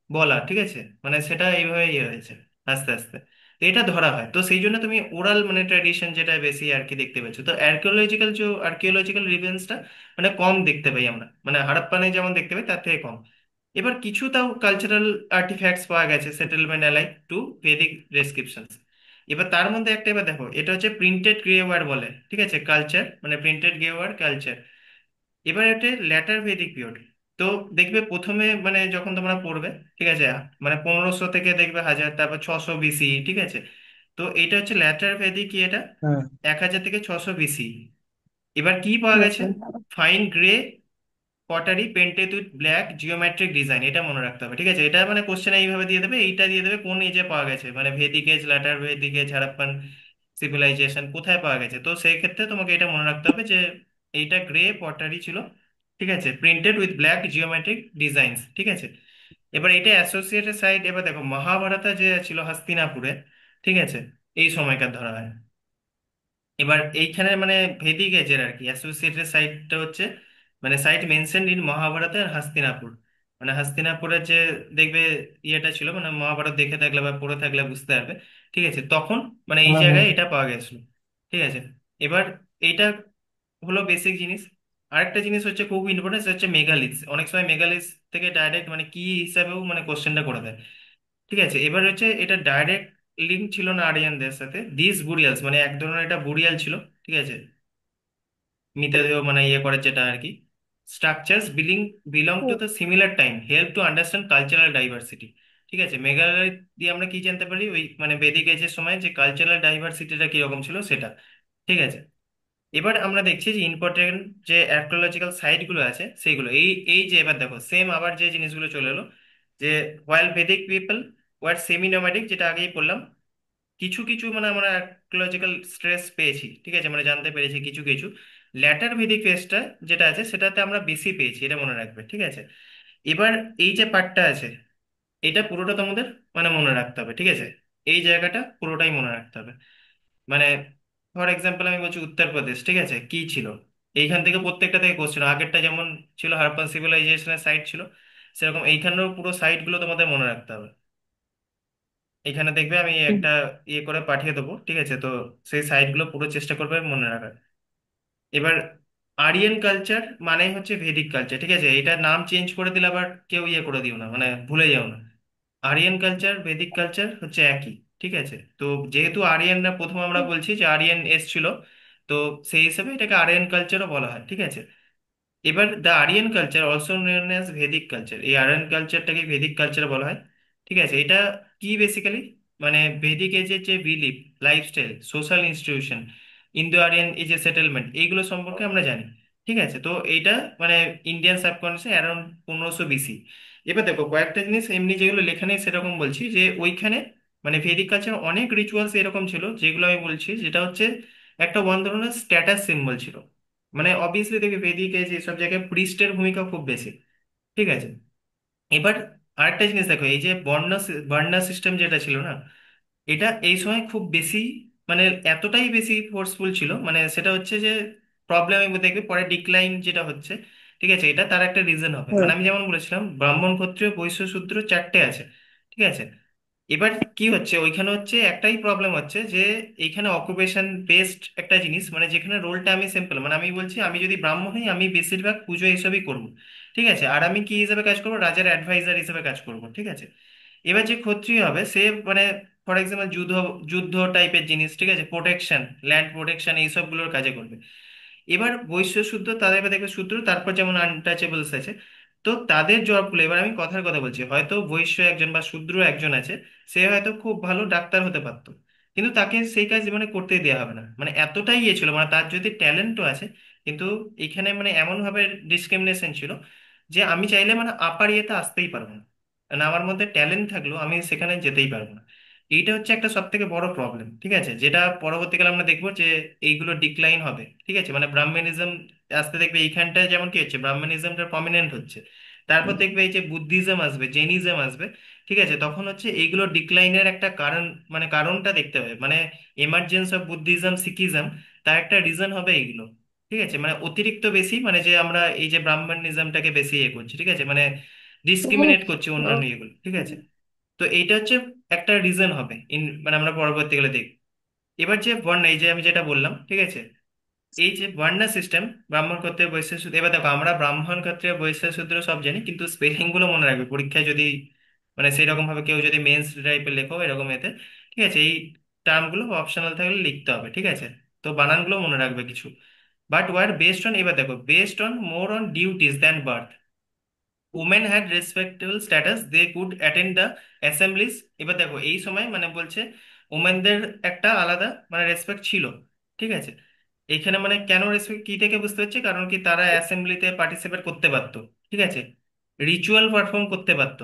বলা, ঠিক আছে, মানে সেটা এইভাবে ইয়ে হয়েছে আস্তে আস্তে। তো এটা ধরা হয়, তো সেই জন্য তুমি ওরাল মানে ট্র্যাডিশন যেটা বেশি আর কি দেখতে পাচ্ছ। তো আর্কিওলজিক্যাল রিভিউসটা মানে কম দেখতে পাই আমরা, মানে হারাপ্পানে যেমন দেখতে পাই তার থেকে কম। এবার কিছু তাও কালচারাল আর্টিফ্যাক্টস পাওয়া গেছে settlement allied to Vedic description. এবার তার মধ্যে একটা, এবার দেখো এটা হচ্ছে প্রিন্টেড গ্রেওয়ার বলে, ঠিক আছে, কালচার মানে প্রিন্টেড গ্রেওয়ার কালচার। এবার এটা ল্যাটার ভেদিক পিরিয়ড। তো দেখবে প্রথমে মানে যখন তোমরা পড়বে, ঠিক আছে, মানে 1500 থেকে দেখবে 1000, তারপর 600 বিসি, ঠিক আছে। তো এটা হচ্ছে ল্যাটার ভেদিক, কি এটা হ্যাঁ। 1000 থেকে 600 বিসি। এবার কি পাওয়া গেছে, আচ্ছা। Fine grey pottery painted with black geometric design, এটা মনে রাখতে হবে, ঠিক আছে। এটা মানে কোশ্চেন এইভাবে দিয়ে দেবে, এইটা দিয়ে দেবে কোন এজে পাওয়া গেছে, মানে Vedic age, later Vedic age, Harappan civilization কোথায় পাওয়া গেছে। তো সেই ক্ষেত্রে তোমাকে এটা মনে রাখতে হবে যে এইটা গ্রে পটারি ছিল, ঠিক আছে, printed with black geometric designs, ঠিক আছে। এবার এটা অ্যাসোসিয়েটেড সাইট, এবার দেখো মহাভারতা যে ছিল হস্তিনাপুরে, ঠিক আছে, এই সময়কার ধরা হয়। এবার এইখানে মানে ভেদিক এজের আর কি অ্যাসোসিয়েটেড সাইটটা হচ্ছে মানে সাইট মেনশন ইন মহাভারত আর হাস্তিনাপুর। মানে হাস্তিনাপুরের যে দেখবে ইয়েটা ছিল, মানে মহাভারত দেখে থাকলে বা পড়ে থাকলে বুঝতে পারবে, ঠিক আছে, তখন মানে এই হ্যাঁ। হ্যাঁ। জায়গায় এটা পাওয়া গেছিল, ঠিক আছে। এবার এইটা হলো বেসিক জিনিস। আরেকটা জিনিস হচ্ছে খুব ইম্পর্টেন্ট, হচ্ছে মেগালিথস। অনেক সময় মেগালিথস থেকে ডাইরেক্ট মানে কি হিসাবেও মানে কোশ্চেনটা করে দেয়, ঠিক আছে। এবার হচ্ছে এটা ডাইরেক্ট লিঙ্ক ছিল না আরিয়ানদের সাথে। দিস বুরিয়ালস মানে এক ধরনের এটা বুরিয়াল ছিল, ঠিক আছে, মৃতদেহ মানে ইয়ে করে যেটা আর কি। Structures belong to hmm, the similar time help to understand cultural diversity, ঠিক আছে। মেঘালয় দিয়ে আমরা কি জানতে পারি, ওই মানে বেদিক এজের সময় যে কালচারাল ডাইভার্সিটিটা কিরকম ছিল সেটা, ঠিক আছে। এবার আমরা দেখছি যে ইম্পর্টেন্ট যে আর্কিওলজিক্যাল সাইট গুলো আছে সেইগুলো, এই এই যে এবার দেখো সেম আবার যে জিনিসগুলো চলে এলো, যে while Vedic people were semi nomadic, যেটা আগেই বললাম। কিছু কিছু মানে আমরা আর্কিওলজিক্যাল স্ট্রেস পেয়েছি, ঠিক আছে, মানে জানতে পেরেছি কিছু কিছু। ল্যাটার ভেদিক ফেসটা যেটা আছে সেটাতে আমরা বেশি পেয়েছি, এটা মনে রাখবে, ঠিক আছে। এবার এই যে পার্টটা আছে, এটা পুরোটা তোমাদের মানে মনে রাখতে হবে, ঠিক আছে। এই জায়গাটা পুরোটাই মনে রাখতে হবে। মানে ফর এক্সাম্পল আমি বলছি উত্তরপ্রদেশ, ঠিক আছে, কি ছিল, এইখান থেকে প্রত্যেকটা থেকে কোশ্চেন, আগেরটা যেমন ছিল হারপ্পান সিভিলাইজেশনের সাইট ছিল, সেরকম এইখানেও পুরো সাইট গুলো তোমাদের মনে রাখতে হবে। এখানে দেখবে আমি হুম, একটা ইয়ে করে পাঠিয়ে দেবো, ঠিক আছে, তো সেই সাইটগুলো পুরো চেষ্টা করবে মনে রাখার। এবার আরিয়ান কালচার মানে হচ্ছে ভেদিক কালচার, ঠিক আছে, এটা নাম চেঞ্জ করে দিলে আবার কেউ ইয়ে করে দিও না, মানে ভুলে যাও না। আরিয়ান কালচার ভেদিক কালচার হচ্ছে একই, ঠিক আছে। তো যেহেতু আরিয়ানরা প্রথম আমরা হুম, বলছি যে আরিয়ান এসছিল, তো সেই হিসেবে এটাকে আরিয়ান কালচারও বলা হয়, ঠিক আছে। এবার the Aryan culture also known as Vedic culture, এই আরিয়ান কালচারটাকে ভেদিক কালচার বলা হয়, ঠিক আছে। এটা কি বেসিক্যালি মানে ভেদিক এজের যে belief, lifestyle, social institution, Indo Aryan এই যে সেটেলমেন্ট, এইগুলো সম্পর্কে আমরা জানি, ঠিক আছে। তো এইটা মানে ইন্ডিয়ান সাবকন্টিনেন্টে অ্যারাউন্ড 1500 বিসি। এবার দেখো কয়েকটা জিনিস এমনি যেগুলো লেখা নেই সেরকম বলছি, যে ওইখানে মানে ভেদিক কালচার অনেক রিচুয়ালস এরকম ছিল যেগুলো আমি বলছি, যেটা হচ্ছে একটা ওয়ান ধরনের স্ট্যাটাস সিম্বল ছিল। মানে অবভিয়াসলি দেখবে বেদিক এজ এসব জায়গায় প্রিস্টের ভূমিকা খুব বেশি, ঠিক আছে। এবার আরেকটা জিনিস দেখো, এই যে বর্ণ সিস্টেম যেটা ছিল না, এটা এই সময় খুব বেশি মানে এতটাই বেশি ফোর্সফুল ছিল, মানে সেটা হচ্ছে যে প্রবলেম দেখবে পরে ডিক্লাইন যেটা হচ্ছে, ঠিক আছে, এটা তার একটা রিজন হবে। হুম, মানে আমি যেমন বলেছিলাম ব্রাহ্মণ ক্ষত্রিয় বৈশ্য শূদ্র চারটে আছে, ঠিক আছে। এবার কি হচ্ছে ওইখানে হচ্ছে একটাই প্রবলেম হচ্ছে যে এইখানে অকুপেশন বেসড একটা জিনিস, মানে যেখানে রোলটা আমি সিম্পল, মানে আমি বলছি আমি যদি ব্রাহ্মণ হই আমি বেশিরভাগ পুজো এইসবই করবো, ঠিক আছে, আর আমি কি হিসেবে কাজ করবো, রাজার অ্যাডভাইজার হিসেবে কাজ করবো, ঠিক আছে। এবার যে ক্ষত্রিয় হবে সে মানে ফর এক্সাম্পল যুদ্ধ যুদ্ধ টাইপের জিনিস, ঠিক আছে, প্রোটেকশন, ল্যান্ড প্রোটেকশন এইসবগুলোর কাজে করবে। এবার বৈশ্য শূদ্র তাদের এবার দেখবে শূদ্র, তারপর যেমন আনটাচেবলস আছে। তো তাদের জবগুলো, এবার আমি কথার কথা বলছি, হয়তো বৈশ্য একজন বা শূদ্র একজন আছে, সে হয়তো খুব ভালো ডাক্তার হতে পারতো, কিন্তু তাকে সেই কাজ জীবনে করতে দেওয়া হবে না, মানে এতটাই ইয়ে ছিল, মানে তার যদি ট্যালেন্টও আছে, কিন্তু এখানে মানে এমন ভাবে ডিসক্রিমিনেশন ছিল যে আমি চাইলে মানে আপার ইয়েতে আসতেই পারবো না, মানে আমার মধ্যে ট্যালেন্ট থাকলেও আমি সেখানে যেতেই পারবো না। এইটা হচ্ছে একটা সব থেকে বড় প্রবলেম, ঠিক আছে, যেটা পরবর্তীকালে আমরা দেখবো যে এইগুলো ডিক্লাইন হবে, ঠিক আছে, মানে ব্রাহ্মণিজম আসতে দেখবে এইখানটায় যেমন কি হচ্ছে ব্রাহ্মণিজমটা প্রমিনেন্ট হচ্ছে, তারপর দেখবে এই যে বুদ্ধিজম আসবে, জেনিজম আসবে, ঠিক আছে, তখন হচ্ছে এইগুলো ডিক্লাইনের একটা কারণ, মানে কারণটা দেখতে হবে, মানে এমার্জেন্স অফ বুদ্ধিজম, শিখিজম, তার একটা রিজন হবে এইগুলো। ঠিক আছে, মানে অতিরিক্ত বেশি, মানে যে আমরা এই যে ব্রাহ্মণিজমটাকে বেশি ইয়ে করছি, ঠিক আছে, মানে ডিসক্রিমিনেট করছি অন্যান্য ইয়েগুলো, ঠিক আছে। তো এইটা হচ্ছে একটা রিজন হবে মানে আমরা পরবর্তীকালে দেখব। এবার যে বর্ণ, এই যে আমি যেটা বললাম, ঠিক আছে, এই যে বর্ণ সিস্টেম, ব্রাহ্মণ ক্ষত্রিয় বৈশ্য শূদ্র, এবার দেখো আমরা ব্রাহ্মণ ক্ষত্রিয় বৈশ্য শূদ্র সব জানি, কিন্তু স্পেলিং গুলো মনে রাখবে পরীক্ষায় যদি, মানে সেই রকম ভাবে কেউ যদি মেন্স টাইপের লেখো এরকম এতে, ঠিক আছে, এই টার্ম গুলো অপশনাল থাকলে লিখতে হবে, ঠিক আছে। তো বানানগুলো মনে রাখবে কিছু। বাট ওয়ার বেসড অন, এবার দেখো, based on more on duties than birth, women had respectable status, they could attend the assemblies. এবার দেখো এই সময় মানে বলছে ওমেনদের একটা আলাদা মানে রেসপেক্ট ছিল, ঠিক আছে। এইখানে মানে কেন রেসপেক্ট কি থেকে বুঝতে পারছি, কারণ কি তারা অ্যাসেম্বলিতে পার্টিসিপেট করতে পারতো, ঠিক আছে, রিচুয়াল পারফর্ম করতে পারতো,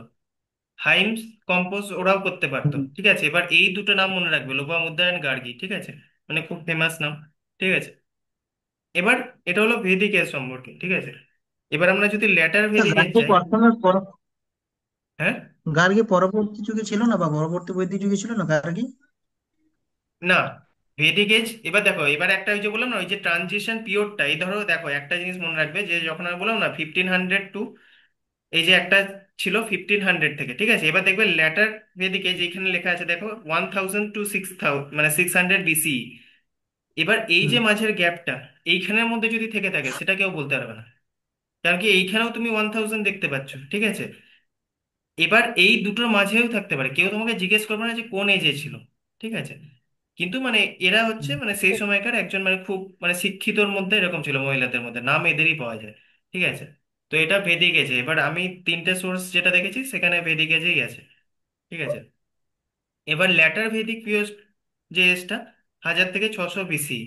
হাইমস কম্পোজ ওরাও করতে পারতো, হুম। ঠিক আছে। এবার এই দুটো নাম মনে রাখবে, লোপামুদ্রা অ্যান্ড গার্গী, ঠিক আছে, মানে খুব ফেমাস নাম, ঠিক আছে। এবার এটা হলো ভেদিক এর সম্পর্কে, ঠিক আছে। এবার আমরা যদি লেটার তা ভেদিকে গার্গী যাই। প্রথমে হ্যাঁ। গার্গী পরবর্তী যুগে ছিল না, বা পরবর্তী বৈদিক যুগে ছিল না গার্গী? না, ভেদিক এজ, এবার দেখো, এবার একটা ওই যে বললাম না, ওই যে ট্রানজিশন পিরিয়ডটা, এই ধরো দেখো একটা জিনিস মনে রাখবে, যে যখন আমি বললাম না 1500 টু, এই যে একটা ছিল 1500 থেকে, ঠিক আছে, এবার দেখবে ল্যাটার ভেদিক এজ এখানে লেখা আছে দেখো 1000 টু 6000, মানে 600 বিসি। এবার এই যে হুম। মাঝের গ্যাপটা, এইখানের মধ্যে যদি থেকে থাকে সেটা কেউ বলতে পারবে না, কারণ কি এইখানেও তুমি 1000 দেখতে পাচ্ছ, ঠিক আছে। এবার এই দুটোর মাঝেও থাকতে পারে, কেউ তোমাকে জিজ্ঞেস করবে না যে কোন এজে ছিল, ঠিক আছে। কিন্তু মানে এরা হচ্ছে মানে সেই সময়কার একজন মানে খুব মানে শিক্ষিতর মধ্যে এরকম ছিল, মহিলাদের মধ্যে নাম এদেরই পাওয়া যায়, ঠিক আছে। তো এটা ভেদিক গেছে, এবার আমি তিনটে সোর্স যেটা দেখেছি সেখানে ভেদিক গেছেই গেছে, ঠিক আছে। এবার ল্যাটার ভেদিক পিরিয়ড, যে এজটা 1000 থেকে 600 বিসি,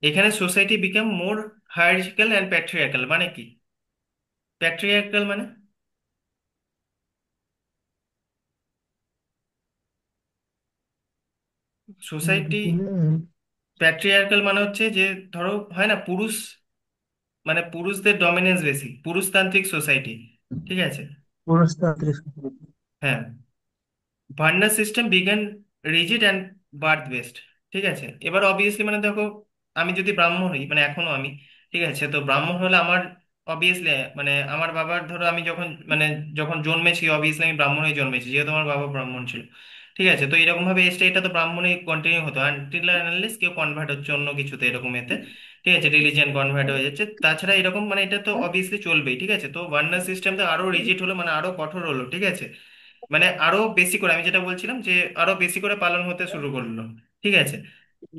এখানে society become more hierarchical and patriarchal. মানে কি প্যাট্রিয়ার্কাল মানে? সোসাইটি প্যাট্রিয়ার্কাল মানে হচ্ছে যে, ধরো হয় না পুরুষ, মানে পুরুষদের ডমিনেন্স বেশি, পুরুষতান্ত্রিক সোসাইটি, ঠিক আছে। পুরস্তান্ত্রিক। হ্যাঁ, ভার্নার সিস্টেম বিজ্ঞান রিজিড অ্যান্ড বার্থ বেসড, ঠিক আছে। এবার অবভিয়াসলি মানে দেখো, আমি যদি ব্রাহ্মণ হই, মানে এখনো আমি, ঠিক আছে, তো ব্রাহ্মণ হলে আমার অবভিয়াসলি মানে আমার বাবার, ধরো আমি যখন মানে যখন জন্মেছি অবভিয়াসলি আমি ব্রাহ্মণ হয়ে জন্মেছি, যেহেতু আমার বাবা ব্রাহ্মণ ছিল, ঠিক আছে। তো এরকম ভাবে এসটা এটা তো ব্রাহ্মণে কন্টিনিউ হতো আনটিল আনলেস কেউ কনভার্ট হচ্ছে অন্য কিছুতে এরকম এতে, ঠিক আছে, রিলিজিয়ান কনভার্ট হয়ে যাচ্ছে, তাছাড়া এরকম মানে এটা তো অবভিয়াসলি চলবেই, ঠিক আছে। তো ভার্নার সিস্টেমটা আরো রিজিড হলো, মানে আরো কঠোর হলো, ঠিক আছে, মানে আরো বেশি করে, আমি যেটা বলছিলাম যে আরো বেশি করে পালন হতে শুরু করলো, ঠিক আছে।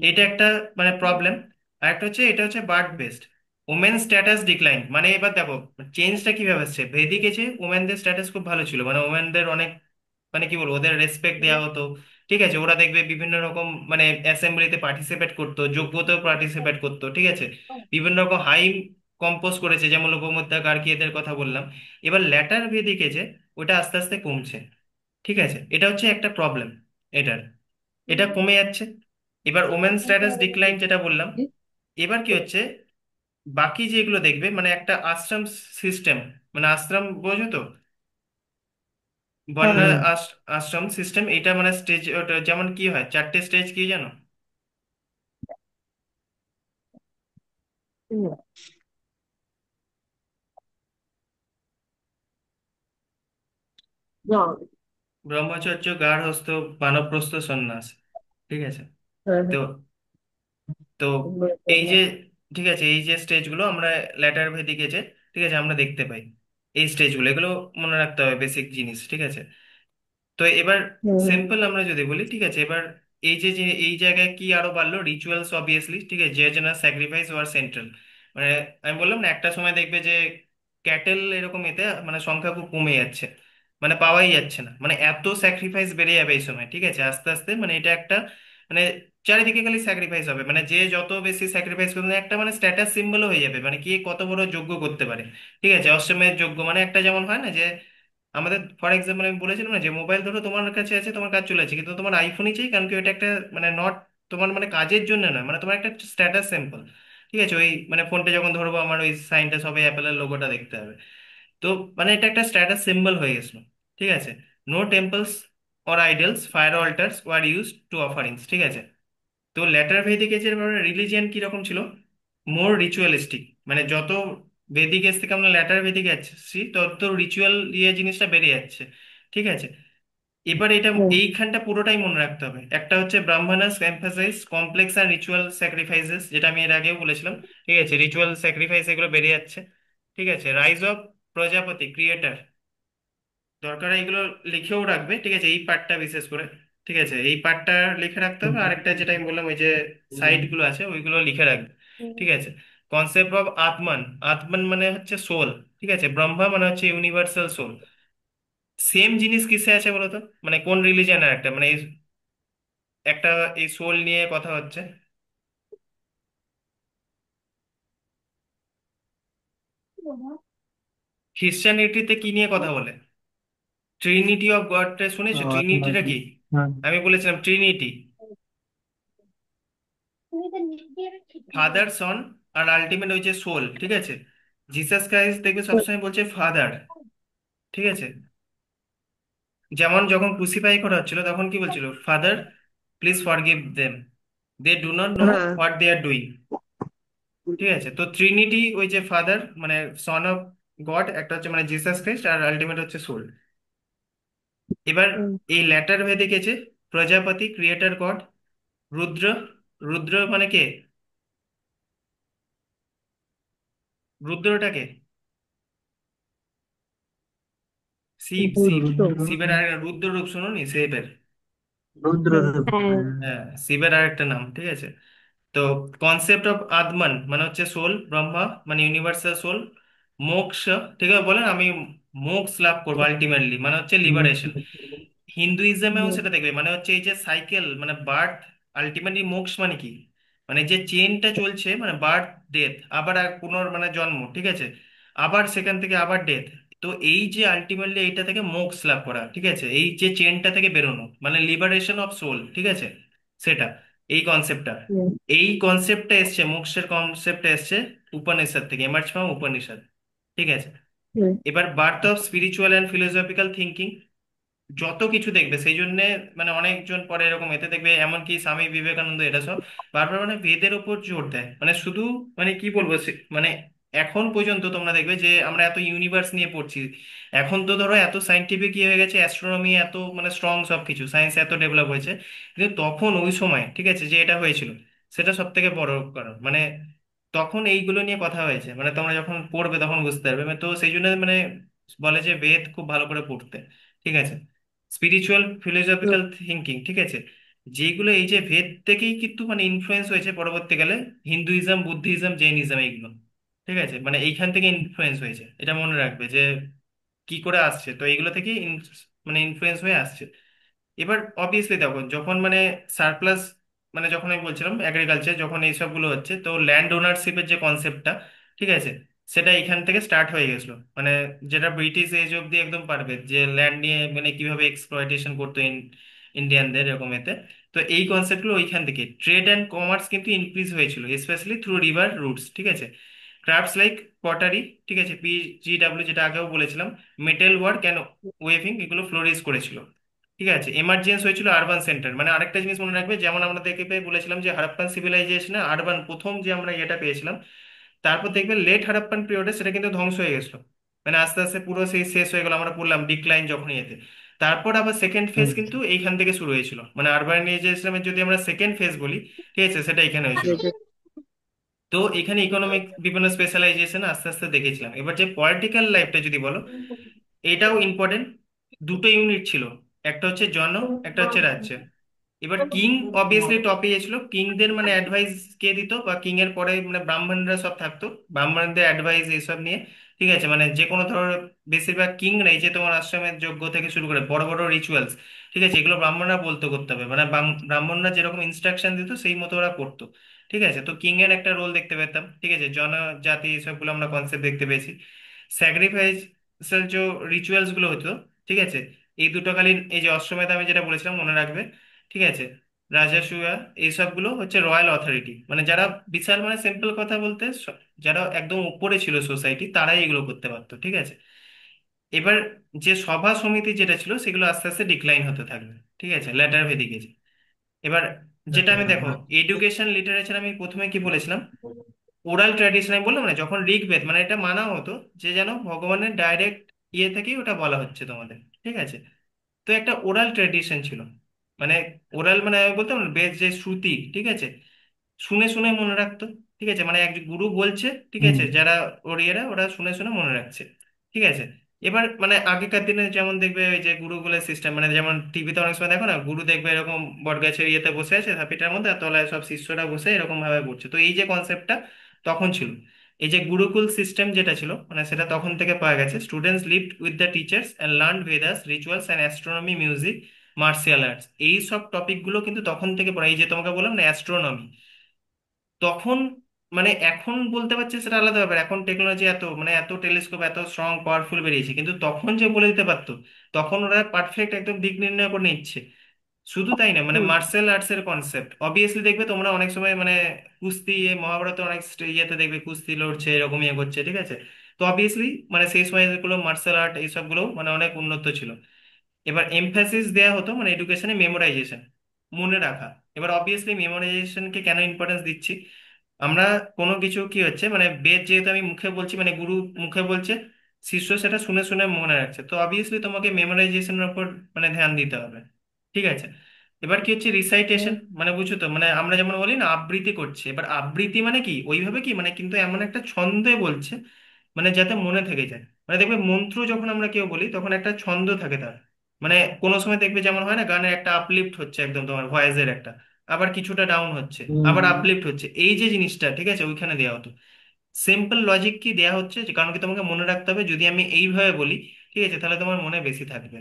এটা একটা মানে প্রবলেম। আর একটা হচ্ছে এটা হচ্ছে birth based, women status decline. মানে এবার দেখো চেঞ্জটা কিভাবে আসছে, ভেদিক এজে ওমেনদের স্ট্যাটাস খুব ভালো ছিল, মানে ওমেনদের অনেক মানে কি বলবো ওদের রেসপেক্ট দেওয়া হতো, ঠিক আছে। ওরা দেখবে বিভিন্ন রকম মানে অ্যাসেম্বলিতে পার্টিসিপেট করতো, যোগ্যতাও পার্টিসিপেট করতো, ঠিক আছে। বিভিন্ন রকম হাই কম্পোজ করেছে, যেমন লোকমুদ্রা গার্গী এদের কথা বললাম। এবার ল্যাটার ভেদিক এজে ওটা আস্তে আস্তে কমছে, ঠিক আছে, এটা হচ্ছে একটা প্রবলেম এটার, এটা কমে যাচ্ছে। এবার ওমেন স্ট্যাটাস ডিক্লাইন যেটা বললাম, এবার কি হচ্ছে, বাকি যেগুলো দেখবে মানে একটা আশ্রম সিস্টেম, মানে আশ্রম বোঝো তো, বর্ণ হ্যাঁ। হুম। আশ্রম সিস্টেম, এটা মানে স্টেজ, যেমন কি হয় চারটে স্টেজ কি জানো? না। ব্রহ্মচর্য, গার্হস্থ্য, বানপ্রস্থ, সন্ন্যাস, ঠিক আছে। হ্যাঁ, তো হ্যাঁ। তো এই যে, ঠিক আছে, এই যে স্টেজগুলো আমরা ল্যাটার ভেদিকে যে, ঠিক আছে, আমরা দেখতে পাই এই স্টেজগুলো, এগুলো মনে রাখতে হবে, বেসিক জিনিস, ঠিক আছে। তো এবার হুম। সিম্পল আমরা যদি বলি, ঠিক আছে, এবার এই যে যে এই জায়গায় কি আরো বাড়লো, রিচুয়ালস অবভিয়াসলি, ঠিক আছে, যে জন্য স্যাক্রিফাইস ওয়ার সেন্ট্রাল। মানে আমি বললাম না একটা সময় দেখবে যে ক্যাটেল এরকম এতে মানে সংখ্যা খুব কমে যাচ্ছে, মানে পাওয়াই যাচ্ছে না, মানে এত স্যাক্রিফাইস বেড়ে যাবে এই সময়, ঠিক আছে, আস্তে আস্তে মানে এটা একটা মানে চারিদিকে খালি স্যাক্রিফাইস হবে, মানে যে যত বেশি স্যাক্রিফাইস করবে একটা মানে স্ট্যাটাস সিম্বলও হয়ে যাবে, মানে কে কত বড় যজ্ঞ করতে পারে, ঠিক আছে। অশ্বমেধ যজ্ঞ মানে একটা যেমন হয় না যে আমাদের ফর এক্সাম্পল আমি বলেছিলাম না যে মোবাইল ধরো তোমার কাছে আছে, তোমার কাজ চলে আছে, কিন্তু তোমার আইফোনই চাই, কারণ কি ওটা একটা মানে নট তোমার মানে কাজের জন্য নয়, মানে তোমার একটা স্ট্যাটাস সিম্বল, ঠিক আছে। ওই মানে ফোনটা যখন ধরবো আমার ওই সাইনটা সবাই অ্যাপেলের লোগোটা দেখতে হবে, তো মানে এটা একটা স্ট্যাটাস সিম্বল হয়ে গেছিল, ঠিক আছে। No temples or idols, fire altars were use to offerings, ঠিক আছে। তো ল্যাটার ভেদিক এজের রিলিজিয়ান কিরকম ছিল? মোর রিচুয়ালিস্টিক, মানে যত বেদিক এজ থেকে আমরা ল্যাটার ভেদিক যাচ্ছি তত রিচুয়াল ইয়ে জিনিসটা বেড়ে যাচ্ছে, ঠিক আছে। এবার এটা হুম। এইখানটা পুরোটাই মনে রাখতে হবে। একটা হচ্ছে ব্রাহ্মণাস এমফাসাইজ কমপ্লেক্স আর রিচুয়াল স্যাক্রিফাইসেস, যেটা আমি এর আগেও বলেছিলাম, ঠিক আছে। রিচুয়াল স্যাক্রিফাইস এগুলো বেড়ে যাচ্ছে, ঠিক আছে। রাইজ অফ প্রজাপতি ক্রিয়েটার, দরকার হয় এগুলো লিখেও রাখবে, ঠিক আছে, এই পার্টটা বিশেষ করে, ঠিক আছে, এই পার্টটা লিখে রাখতে হবে। আরেকটা যেটা আমি বললাম ওই যে সাইড গুলো আছে ওইগুলো লিখে রাখবে, ঠিক আছে। কনসেপ্ট অফ আত্মান, আত্মান মানে হচ্ছে সোল, ঠিক আছে। ব্রহ্মা মানে হচ্ছে ইউনিভার্সাল সোল। সেম জিনিস কিসে আছে বলতো, মানে কোন রিলিজিয়ানের একটা মানে একটা এই সোল নিয়ে কথা হচ্ছে? খ্রিশ্চানিটিতে কি নিয়ে কথা বলে? ট্রিনিটি অফ গডটা শুনেছো? ট্রিনিটিটা কি? হ্যাঁ। আমি বলেছিলাম ট্রিনিটি, ফাদার সন আর আলটিমেট ওই যে সোল, ঠিক আছে। জিসাস ক্রাইস্ট দেখবে সবসময় বলছে ফাদার, ঠিক আছে। যেমন যখন ক্রুসিফাই করা হচ্ছিল তখন কি বলছিল? Father please forgive them, they do not know হ্যাঁ। হোয়াট দে আর ডুইং, ঠিক আছে। তো ট্রিনিটি ওই যে ফাদার মানে সন অফ গড, একটা হচ্ছে মানে জিসাস ক্রাইস্ট, আর আলটিমেট হচ্ছে সোল। এবার হুম। এই ল্যাটার ভেদে গেছে প্রজাপতি ক্রিয়েটার গড, রুদ্র, রুদ্র মানে কে? রুদ্রটাকে শিব, শিব। শিবের আর রুদ্র রূপ শুনুনি শিবের? রুদ্র রূপ, হ্যাঁ। হ্যাঁ। হ্যাঁ, শিবের আর একটা নাম, ঠিক আছে। তো কনসেপ্ট অফ আত্মান মানে হচ্ছে সোল, ব্রহ্মা মানে ইউনিভার্সাল সোল, মোক্ষ, ঠিক আছে বলেন আমি মোক্ষ লাভ করবো আলটিমেটলি, মানে হচ্ছে লিবারেশন। হিন্দুইজমেও হুম। সেটা দেখবে, মানে হচ্ছে এই যে সাইকেল মানে বার্থ, আলটিমেটলি মোক্ষ মানে কি? মানে যে চেনটা চলছে, মানে বার্থ ডেথ, আবার আর পুনর মানে জন্ম, ঠিক আছে, আবার সেখান থেকে আবার ডেথ। তো এই যে আলটিমেটলি এইটা থেকে মোক্ষ লাভ করা, ঠিক আছে, এই যে চেনটা থেকে বেরোনো মানে লিবারেশন অফ সোল, ঠিক আছে, সেটা এই কনসেপ্টটা। হুম। এই কনসেপ্টটা এসছে, মোক্ষের কনসেপ্টটা এসছে উপনিষদ থেকে, এমার্জ ফ্রম উপনিষদ, ঠিক আছে। হুম। এবার birth of spiritual and philosophical thinking, যত কিছু দেখবে সেই জন্য মানে অনেকজন পরে এরকম এতে দেখবে, এমনকি স্বামী বিবেকানন্দ এটা সব বারবার মানে বেদের উপর জোর দেয়, মানে শুধু মানে কি বলবো মানে এখন পর্যন্ত তোমরা দেখবে যে আমরা এত ইউনিভার্স নিয়ে পড়ছি, এখন তো ধরো এত সাইন্টিফিক ইয়ে হয়ে গেছে, অ্যাস্ট্রোনমি এত মানে স্ট্রং সবকিছু, সায়েন্স এত ডেভেলপ হয়েছে, কিন্তু তখন ওই সময় ঠিক আছে যে এটা হয়েছিল, সেটা সব থেকে বড় কারণ মানে তখন এইগুলো নিয়ে কথা হয়েছে, মানে তোমরা যখন পড়বে তখন বুঝতে পারবে। তো সেই জন্য মানে বলে যে বেদ খুব ভালো করে পড়তে, ঠিক আছে। স্পিরিচুয়াল হুম। ফিলোসফিক্যাল থিঙ্কিং, ঠিক আছে, যেগুলো এই যে ভেদ থেকেই কিন্তু মানে ইনফ্লুয়েন্স হয়েছে পরবর্তীকালে হিন্দুইজম, বুদ্ধিজম, জৈনিজম এইগুলো, ঠিক আছে, মানে এইখান থেকে ইনফ্লুয়েন্স হয়েছে, এটা মনে রাখবে যে কি করে আসছে। তো এইগুলো থেকে মানে ইনফ্লুয়েন্স হয়ে আসছে। এবার অবভিয়াসলি দেখো যখন মানে সারপ্লাস, মানে যখন আমি বলছিলাম এগ্রিকালচার যখন এইসব গুলো হচ্ছে, তো ল্যান্ড ওনারশিপের যে কনসেপ্টটা, ঠিক আছে, সেটা এখান থেকে স্টার্ট হয়ে গেছিলো, মানে যেটা ব্রিটিশ এজ অব্দি একদম পারবে যে ল্যান্ড নিয়ে মানে কিভাবে এক্সপ্লয়টেশন করতো ইন্ডিয়ানদের এরকম এতে। তো এই কনসেপ্টগুলো ওইখান থেকে ট্রেড অ্যান্ড কমার্স কিন্তু ইনক্রিজ হয়েছিল, স্পেশালি থ্রু রিভার রুটস, ঠিক আছে। ক্রাফটস লাইক পটারি, ঠিক আছে, PGW যেটা আগেও বলেছিলাম, মেটেল ওয়ার্ক অ্যান্ড ওয়েভিং, এগুলো ফ্লোরিশ করেছিল, ঠিক আছে। এমার্জেন্স হয়েছিল আরবান সেন্টার, মানে আরেকটা জিনিস মনে রাখবে, যেমন আমরা দেখে পেয়ে বলেছিলাম যে হারাপ্পান সিভিলাইজেশনে আরবান প্রথম যে আমরা এটা পেয়েছিলাম, তারপর দেখবে লেট হারাপ্পান পিরিয়ডে সেটা কিন্তু ধ্বংস হয়ে গেছিল, মানে আস্তে আস্তে পুরো সেই শেষ হয়ে গেল, আমরা পড়লাম ডিক্লাইন যখনই এতে। তারপর আবার সেকেন্ড ফেজ হুম। কিন্তু এইখান থেকে শুরু হয়েছিল, মানে আরবানাইজেশনের যদি আমরা সেকেন্ড ফেজ বলি, ঠিক আছে, সেটা এখানে হয়েছিল। এই যে। তো এখানে ইকোনমিক বিভিন্ন স্পেশালাইজেশন আস্তে আস্তে দেখেছিলাম। এবার যে পলিটিক্যাল লাইফটা যদি বলো, এটাও ইম্পর্টেন্ট। দুটো ইউনিট ছিল, একটা হচ্ছে জন, একটা হচ্ছে রাজ্য। এবার কিং অবভিয়াসলি টপে ছিল, কিংদের মানে অ্যাডভাইস কে দিত, বা কিং এর পরে মানে ব্রাহ্মণরা সব থাকতো, ব্রাহ্মণদের অ্যাডভাইস এইসব নিয়ে, ঠিক আছে, মানে যে কোনো ধরনের বেশিরভাগ কিং নেই যে তোমার আশ্রমের যজ্ঞ থেকে শুরু করে বড় বড় রিচুয়ালস, ঠিক আছে, এগুলো ব্রাহ্মণরা বলতে করতে হবে, মানে ব্রাহ্মণরা যেরকম ইনস্ট্রাকশন দিত সেই মতো ওরা করতো, ঠিক আছে। তো কিং এর একটা রোল দেখতে পেতাম, ঠিক আছে, জনজাতি সবগুলো আমরা কনসেপ্ট দেখতে পেয়েছি। স্যাক্রিফাইসের যে রিচুয়ালস গুলো হতো, ঠিক আছে, এই দুটো কালীন এই যে অশ্বমেধ আমি যেটা বলেছিলাম মনে রাখবে, ঠিক আছে। রাজাসুয়া, এইসবগুলো হচ্ছে রয়্যাল অথরিটি, মানে যারা বিশাল, মানে সিম্পল কথা বলতে যারা একদম উপরে ছিল সোসাইটি, তারাই এগুলো করতে পারতো, ঠিক আছে। এবার যে সভা সমিতি যেটা ছিল সেগুলো আস্তে আস্তে ডিক্লাইন হতে থাকবে, ঠিক আছে, লেটার ভেদিকে। এবার যেটা আমি দেখো, এডুকেশন লিটারেচার আমি প্রথমে কি বলেছিলাম, ওরাল ট্র্যাডিশন আমি বললাম না, যখন ঋগ্বেদ মানে এটা মানা হতো যে যেন ভগবানের ডাইরেক্ট ইয়ে থেকেই ওটা বলা হচ্ছে তোমাদের, ঠিক আছে। তো একটা ওরাল ট্র্যাডিশন ছিল, মানে ওরাল মানে আমি বলতাম না, বেদ যে শ্রুতি, ঠিক আছে, শুনে শুনে মনে রাখতো, ঠিক আছে, মানে এক গুরু বলছে, ঠিক হুম। আছে, যারা ওরিয়েরা ওরা শুনে শুনে মনে রাখছে, ঠিক আছে। এবার মানে আগেকার দিনে যেমন দেখবে ওই যে গুরুকুলের সিস্টেম, মানে যেমন টিভিতে অনেক সময় দেখো না, গুরু দেখবে এরকম বট গাছের ইয়েতে বসে আছে ধাপিটার মধ্যে, আর তলায় সব শিষ্যরা বসে এরকম ভাবে পড়ছে। তো এই যে কনসেপ্টটা তখন ছিল, এই যে গুরুকুল সিস্টেম যেটা ছিল, মানে সেটা তখন থেকে পাওয়া গেছে। Students lived with the teachers and learn Vedas rituals and astronomy, music, Martial arts, এই সব টপিকগুলো কিন্তু তখন থেকে পড়া। এই যে তোমাকে বললাম না অ্যাস্ট্রোনমি, তখন মানে এখন বলতে পারছি সেটা আলাদা ব্যাপার, এখন টেকনোলজি এত মানে এত টেলিস্কোপ এত স্ট্রং পাওয়ারফুল বেরিয়েছে, কিন্তু তখন যে বলে দিতে পারতো, তখন ওরা পারফেক্ট একদম দিক নির্ণয় করে নিচ্ছে। শুধু তাই না, মানে হুম। মার্শাল আর্টস এর কনসেপ্ট অবভিয়াসলি দেখবে তোমরা অনেক সময় মানে কুস্তি মহাভারতে অনেক ইয়েতে দেখবে কুস্তি লড়ছে এরকম ইয়ে করছে, ঠিক আছে। তো অবভিয়াসলি মানে সেই সময় যেগুলো মার্শাল আর্ট এইসব গুলো মানে অনেক উন্নত ছিল। এবার এমফাসিস দেওয়া হতো মানে এডুকেশনে মেমোরাইজেশন, মনে রাখা। এবার অবভিয়াসলি মেমোরাইজেশনকে কেন ইম্পর্টেন্স দিচ্ছি, আমরা কোনো কিছু কি হচ্ছে মানে বেদ যেহেতু আমি মুখে বলছি, মানে গুরু মুখে বলছে, শিষ্য সেটা শুনে শুনে মনে রাখছে, তো অবভিয়াসলি তোমাকে মেমোরাইজেশনের উপর মানে ধ্যান দিতে হবে, ঠিক আছে। এবার কি হচ্ছে রিসাইটেশন, মানে বুঝছো তো, মানে আমরা যেমন বলি না আবৃত্তি করছে, এবার আবৃত্তি মানে কি ওইভাবে কি মানে কিন্তু এমন একটা ছন্দে বলছে মানে যাতে মনে থেকে যায়। মানে দেখবে মন্ত্র যখন আমরা কেউ বলি তখন একটা ছন্দ থাকে তার, মানে কোনো সময় দেখবে যেমন হয় না গানের একটা আপলিফট হচ্ছে একদম তোমার ভয়েসের একটা, আবার কিছুটা ডাউন হচ্ছে, আবার হুম। আপলিফট হচ্ছে, এই যে জিনিসটা, ঠিক আছে, ওইখানে দেওয়া হতো। সিম্পল লজিক কি দেয়া হচ্ছে যে কারণ কি তোমাকে মনে রাখতে হবে, যদি আমি এইভাবে বলি, ঠিক আছে, তাহলে তোমার মনে বেশি থাকবে।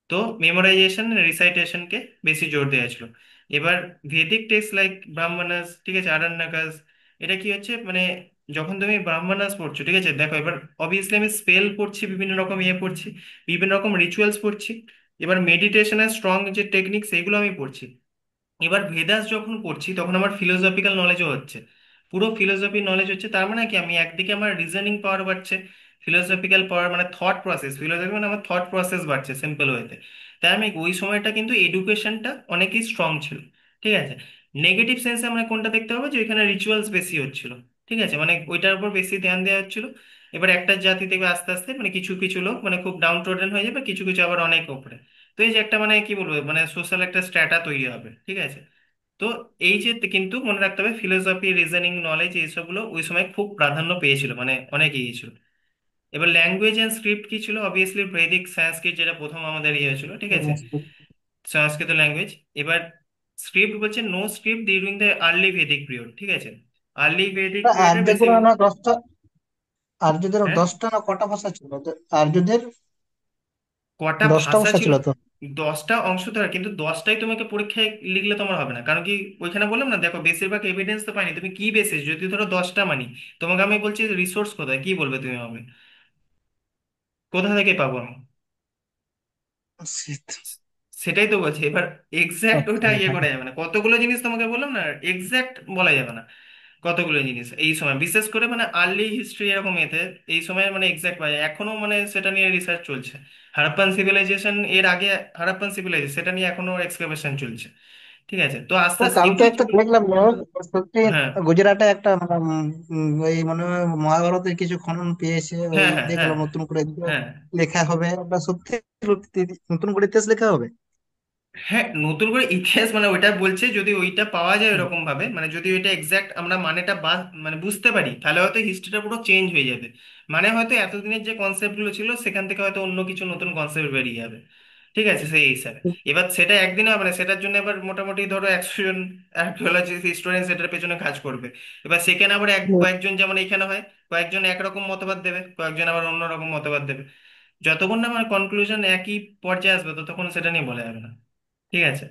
তো মেমোরাইজেশন রিসাইটেশনকে বেশি জোর দেওয়া ছিল। এবার ভেদিক টেক্সট লাইক ব্রাহ্মণাস, ঠিক আছে, আরণ্যকাস, এটা কি হচ্ছে মানে যখন তুমি ব্রাহ্মণাস পড়ছো, ঠিক আছে, দেখো এবার অবভিয়াসলি আমি স্পেল পড়ছি, বিভিন্ন রকম ইয়ে পড়ছি, বিভিন্ন রকম রিচুয়ালস পড়ছি, এবার মেডিটেশনের স্ট্রং যে টেকনিক সেগুলো আমি পড়ছি। এবার ভেদাস যখন পড়ছি তখন আমার ফিলোসফিক্যাল নলেজও হচ্ছে, পুরো ফিলোসফি নলেজ হচ্ছে, তার মানে কি আমি একদিকে আমার রিজনিং পাওয়ার বাড়ছে, ফিলোসফিক্যাল পাওয়ার মানে থট প্রসেস, ফিলোসফি মানে আমার থট প্রসেস বাড়ছে সিম্পল ওয়েতে। তাই আমি ওই সময়টা কিন্তু এডুকেশনটা অনেকই স্ট্রং ছিল, ঠিক আছে। নেগেটিভ সেন্সে আমরা কোনটা দেখতে হবে, যে ওইখানে রিচুয়ালস বেশি হচ্ছিল, ঠিক আছে, মানে ওইটার উপর বেশি ধ্যান দেওয়া হচ্ছিল। এবার একটা জাতি দেখবে আস্তে আস্তে মানে কিছু কিছু লোক মানে খুব ডাউন টোডেন হয়ে যাবে, কিছু কিছু আবার অনেক উপরে। তো এই যে একটা মানে কি বলবো মানে সোশ্যাল একটা স্ট্র্যাটা তৈরি হবে, ঠিক আছে। তো এই যে কিন্তু মনে রাখতে হবে ফিলোসফি রিজনিং নলেজ এইসবগুলো ওই সময় খুব প্রাধান্য পেয়েছিল, মানে অনেক এগিয়ে ছিল। এবার ল্যাঙ্গুয়েজ এন্ড স্ক্রিপ্ট কি ছিল, অবভিয়াসলি বৈদিক সংস্কৃত যেটা প্রথম আমাদের ইয়ে ছিল, ঠিক আছে, সংস্কৃত ল্যাঙ্গুয়েজ। এবার স্ক্রিপ্ট বলছে no script during the early Vedic period, ঠিক আছে, আর্লি ভেদিক পিরিয়ডে বেশি। আর্যদের না 10টা, আর্যদের হ্যাঁ, 10টা না কটা ভাষা ছিল তো? আর্যদের কটা 10টা ভাষা ভাষা ছিল, ছিল তো? 10টা অংশ ধরে, কিন্তু 10টাই তোমাকে পরীক্ষায় লিখলে তোমার হবে না, কারণ কি ওইখানে বললাম না, দেখো বেশিরভাগ এভিডেন্স তো পাইনি, তুমি কি বেসিস যদি ধরো 10টা মানি, তোমাকে আমি বলছি রিসোর্স কোথায়, কি বলবে তুমি হবে, কোথা থেকে পাবো আমি? শীত। সেটাই তো বলছি, এবার এক্সাক্ট ওটা ইয়ে হ্যাঁ। করা যাবে না, কতগুলো জিনিস তোমাকে বললাম না, এক্সাক্ট বলা যাবে না কতগুলো জিনিস এই সময়, বিশেষ করে মানে আর্লি হিস্ট্রি এরকম এতে এই সময় মানে এক্সাক্ট পাওয়া যায়, এখনো মানে সেটা নিয়ে রিসার্চ চলছে। হারাপ্পান সিভিলাইজেশন এর আগে, হারাপ্পান সিভিলাইজেশন সেটা নিয়ে এখনো এক্সকাভেশন চলছে, ঠিক আছে, তো আস্তে ও আস্তে কালকে কিন্তু একটা দেখলাম news, সত্যি হ্যাঁ গুজরাটে একটা ওই মনে হয় মহাভারতের কিছু খনন পেয়েছে, ওই হ্যাঁ হ্যাঁ হ্যাঁ দেখলাম নতুন করে হ্যাঁ লেখা হবে ওটা সত্যি। নতুন করে ইতিহাস লেখা হবে। হ্যাঁ, নতুন করে ইতিহাস মানে ওইটা বলছে, যদি ওইটা পাওয়া যায় এরকম ভাবে, মানে যদি ওইটা এক্সাক্ট আমরা মানেটা মানে বুঝতে পারি, তাহলে হয়তো হিস্ট্রিটা পুরো চেঞ্জ হয়ে যাবে। মানে হয়তো এতদিনের যে কনসেপ্ট গুলো ছিল সেখান থেকে হয়তো অন্য কিছু নতুন কনসেপ্ট বেরিয়ে যাবে, ঠিক আছে, সেই হিসাবে। এবার সেটা একদিনে হবে না, সেটার জন্য এবার মোটামুটি ধরো 100 জন আর্কিওলজি হিস্টোরিয়ান সেটার পেছনে কাজ করবে। এবার সেখানে আবার কয়েকজন যেমন এখানে হয়, কয়েকজন একরকম মতবাদ দেবে, কয়েকজন আবার অন্য রকম মতবাদ দেবে। যতক্ষণ না আমার কনক্লুশন একই পর্যায়ে আসবে ততক্ষণ সেটা নিয়ে বলা যাবে না, ঠিক আছে।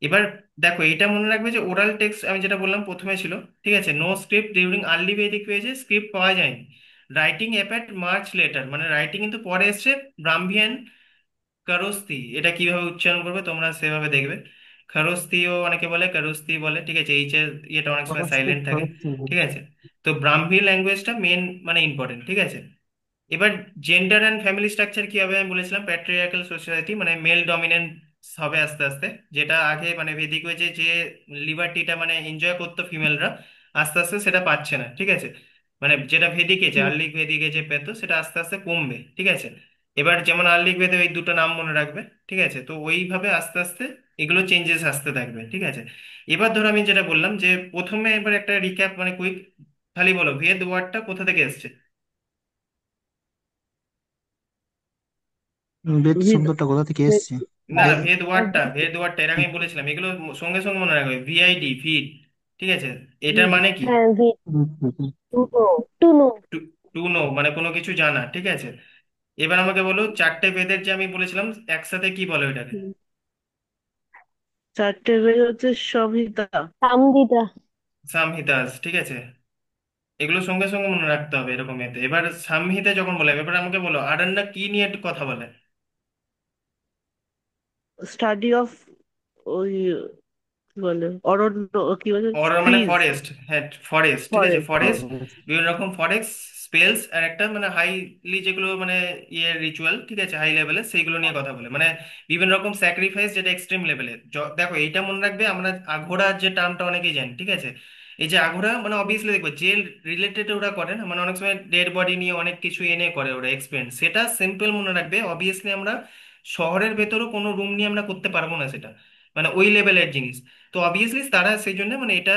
এবার দেখো এটা মনে রাখবে যে ওরাল টেক্সট আমি যেটা বললাম প্রথমে ছিল, ঠিক আছে, নো স্ক্রিপ্ট ডিউরিং আর্লি বৈদিক পেজে স্ক্রিপ্ট পাওয়া যায়নি। রাইটিং অ্যাপেট মার্চ লেটার, মানে রাইটিং কিন্তু পরে এসছে, ব্রাহ্মিয়ান কারস্তি, এটা কিভাবে উচ্চারণ করবে তোমরা সেভাবে দেখবে। খারস্তিও অনেকে বলে, কারস্তি বলে, ঠিক আছে, এইচ এর ইয়েটা অনেক সময় খরচ সাইলেন্ট থাকে, খরচ। ঠিক আছে। তো ব্রাহ্মী ল্যাঙ্গুয়েজটা মেন মানে ইম্পর্টেন্ট, ঠিক আছে। এবার জেন্ডার অ্যান্ড ফ্যামিলি স্ট্রাকচার কি হবে আমি বলেছিলাম, প্যাট্রিয়ার্কাল সোসাইটি, মানে মেল ডমিনেন্স হবে আস্তে আস্তে। যেটা আগে মানে ভেদিক হয়েছে যে লিবার্টিটা মানে এনজয় করতো ফিমেলরা, আস্তে আস্তে সেটা পাচ্ছে না, ঠিক আছে। মানে যেটা ভেদিকে যে হুম। আর্লিক ভেদিকে যে পেতো সেটা আস্তে আস্তে কমবে, ঠিক আছে। এবার যেমন আর্লিক ভেদে ওই দুটো নাম মনে রাখবে, ঠিক আছে। তো ওইভাবে আস্তে আস্তে এগুলো চেঞ্জেস আসতে থাকবে, ঠিক আছে। এবার ধরো আমি যেটা বললাম যে প্রথমে এবার একটা রিক্যাপ মানে কুইক, খালি বলো ভেদ ওয়ার্ডটা কোথা থেকে এসছে। বেদ ভিদ শব্দটা কোথা থেকে ভেদ এসছে? না না, বেদ। ভেদ ওয়ার্ডটা এর আগে আমি বলেছিলাম, এগুলো সঙ্গে সঙ্গে মনে রাখবে, ভিআইডি ভিড, ঠিক আছে। এটার ভিদ মানে কি? হ্যাঁ ভিদ হুম, to know to know. To to know মানে কোনো কিছু জানা, ঠিক আছে। এবার আমাকে বলো চারটে বেদের যে আমি বলেছিলাম একসাথে কি বলে ওইটাকে। হুম। চারটে বেদ হচ্ছে সংহিতা। সামগীতা। সামহিতাস, ঠিক আছে। এগুলো সঙ্গে সঙ্গে মনে রাখতে হবে এরকম এতে। এবার সামহিতা যখন বলে, এবার আমাকে বলো আরণ্যক কি নিয়ে একটু কথা বলে। স্টাডি অফ, ওই কি বলে, অরণ্য, কি বলে, অর মানে ট্রিজ, ফরেস্ট, হ্যাঁ ফরেস্ট, ঠিক আছে, ফরেস্ট। ফরেস্ট। বিভিন্ন রকম ফরেস্ট স্পেলস আর একটা মানে হাইলি যেগুলো মানে ইয়ে রিচুয়াল, ঠিক আছে, হাই লেভেলের সেইগুলো নিয়ে কথা বলে, মানে বিভিন্ন রকম স্যাক্রিফাইস যেটা এক্সট্রিম লেভেলের। দেখো এইটা মনে রাখবে, আমরা আঘোড়া যে টার্মটা অনেকেই জানি, ঠিক আছে। এই যে আঘোড়া মানে অবভিয়াসলি দেখবে যে রিলেটেড ওরা করে না, মানে অনেক সময় ডেড বডি নিয়ে অনেক কিছু এনে করে ওরা এক্সপেরিয়েন্স, সেটা সিম্পল মনে রাখবে। অবভিয়াসলি আমরা শহরের ভেতরও কোনো রুম নিয়ে আমরা করতে পারবো না সেটা, মানে ওই লেভেলের জিনিস। তো অবভিয়াসলি তারা সেই জন্য মানে এটা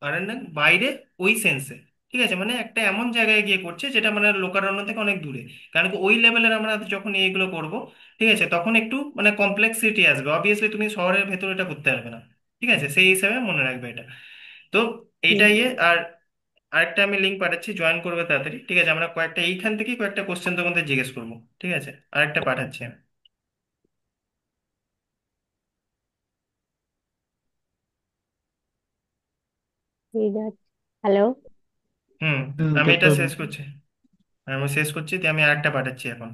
আরণ্যক বাইরে ওই সেন্সে, ঠিক আছে, মানে একটা এমন জায়গায় গিয়ে করছে যেটা মানে লোকারণ্য থেকে অনেক দূরে। কারণ কি ওই লেভেলের আমরা যখন এইগুলো করব, ঠিক আছে, তখন একটু মানে কমপ্লেক্সিটি আসবে। অবভিয়াসলি তুমি শহরের ভেতর এটা করতে পারবে না, ঠিক আছে, সেই হিসাবে মনে রাখবে এটা। তো হুম। এইটাই আর আরেকটা আমি লিঙ্ক পাঠাচ্ছি, জয়েন করবে তাড়াতাড়ি, ঠিক আছে। আমরা কয়েকটা এইখান থেকেই কয়েকটা কোশ্চেন তোমাদের জিজ্ঞেস করবো, ঠিক আছে। আরেকটা পাঠাচ্ছি আমি। ঠিক আছে। হ্যালো। হুম। আমি এটা দেখো। শেষ করছি, আমি শেষ করছি, দিয়ে আমি আরেকটা পাঠাচ্ছি এখন।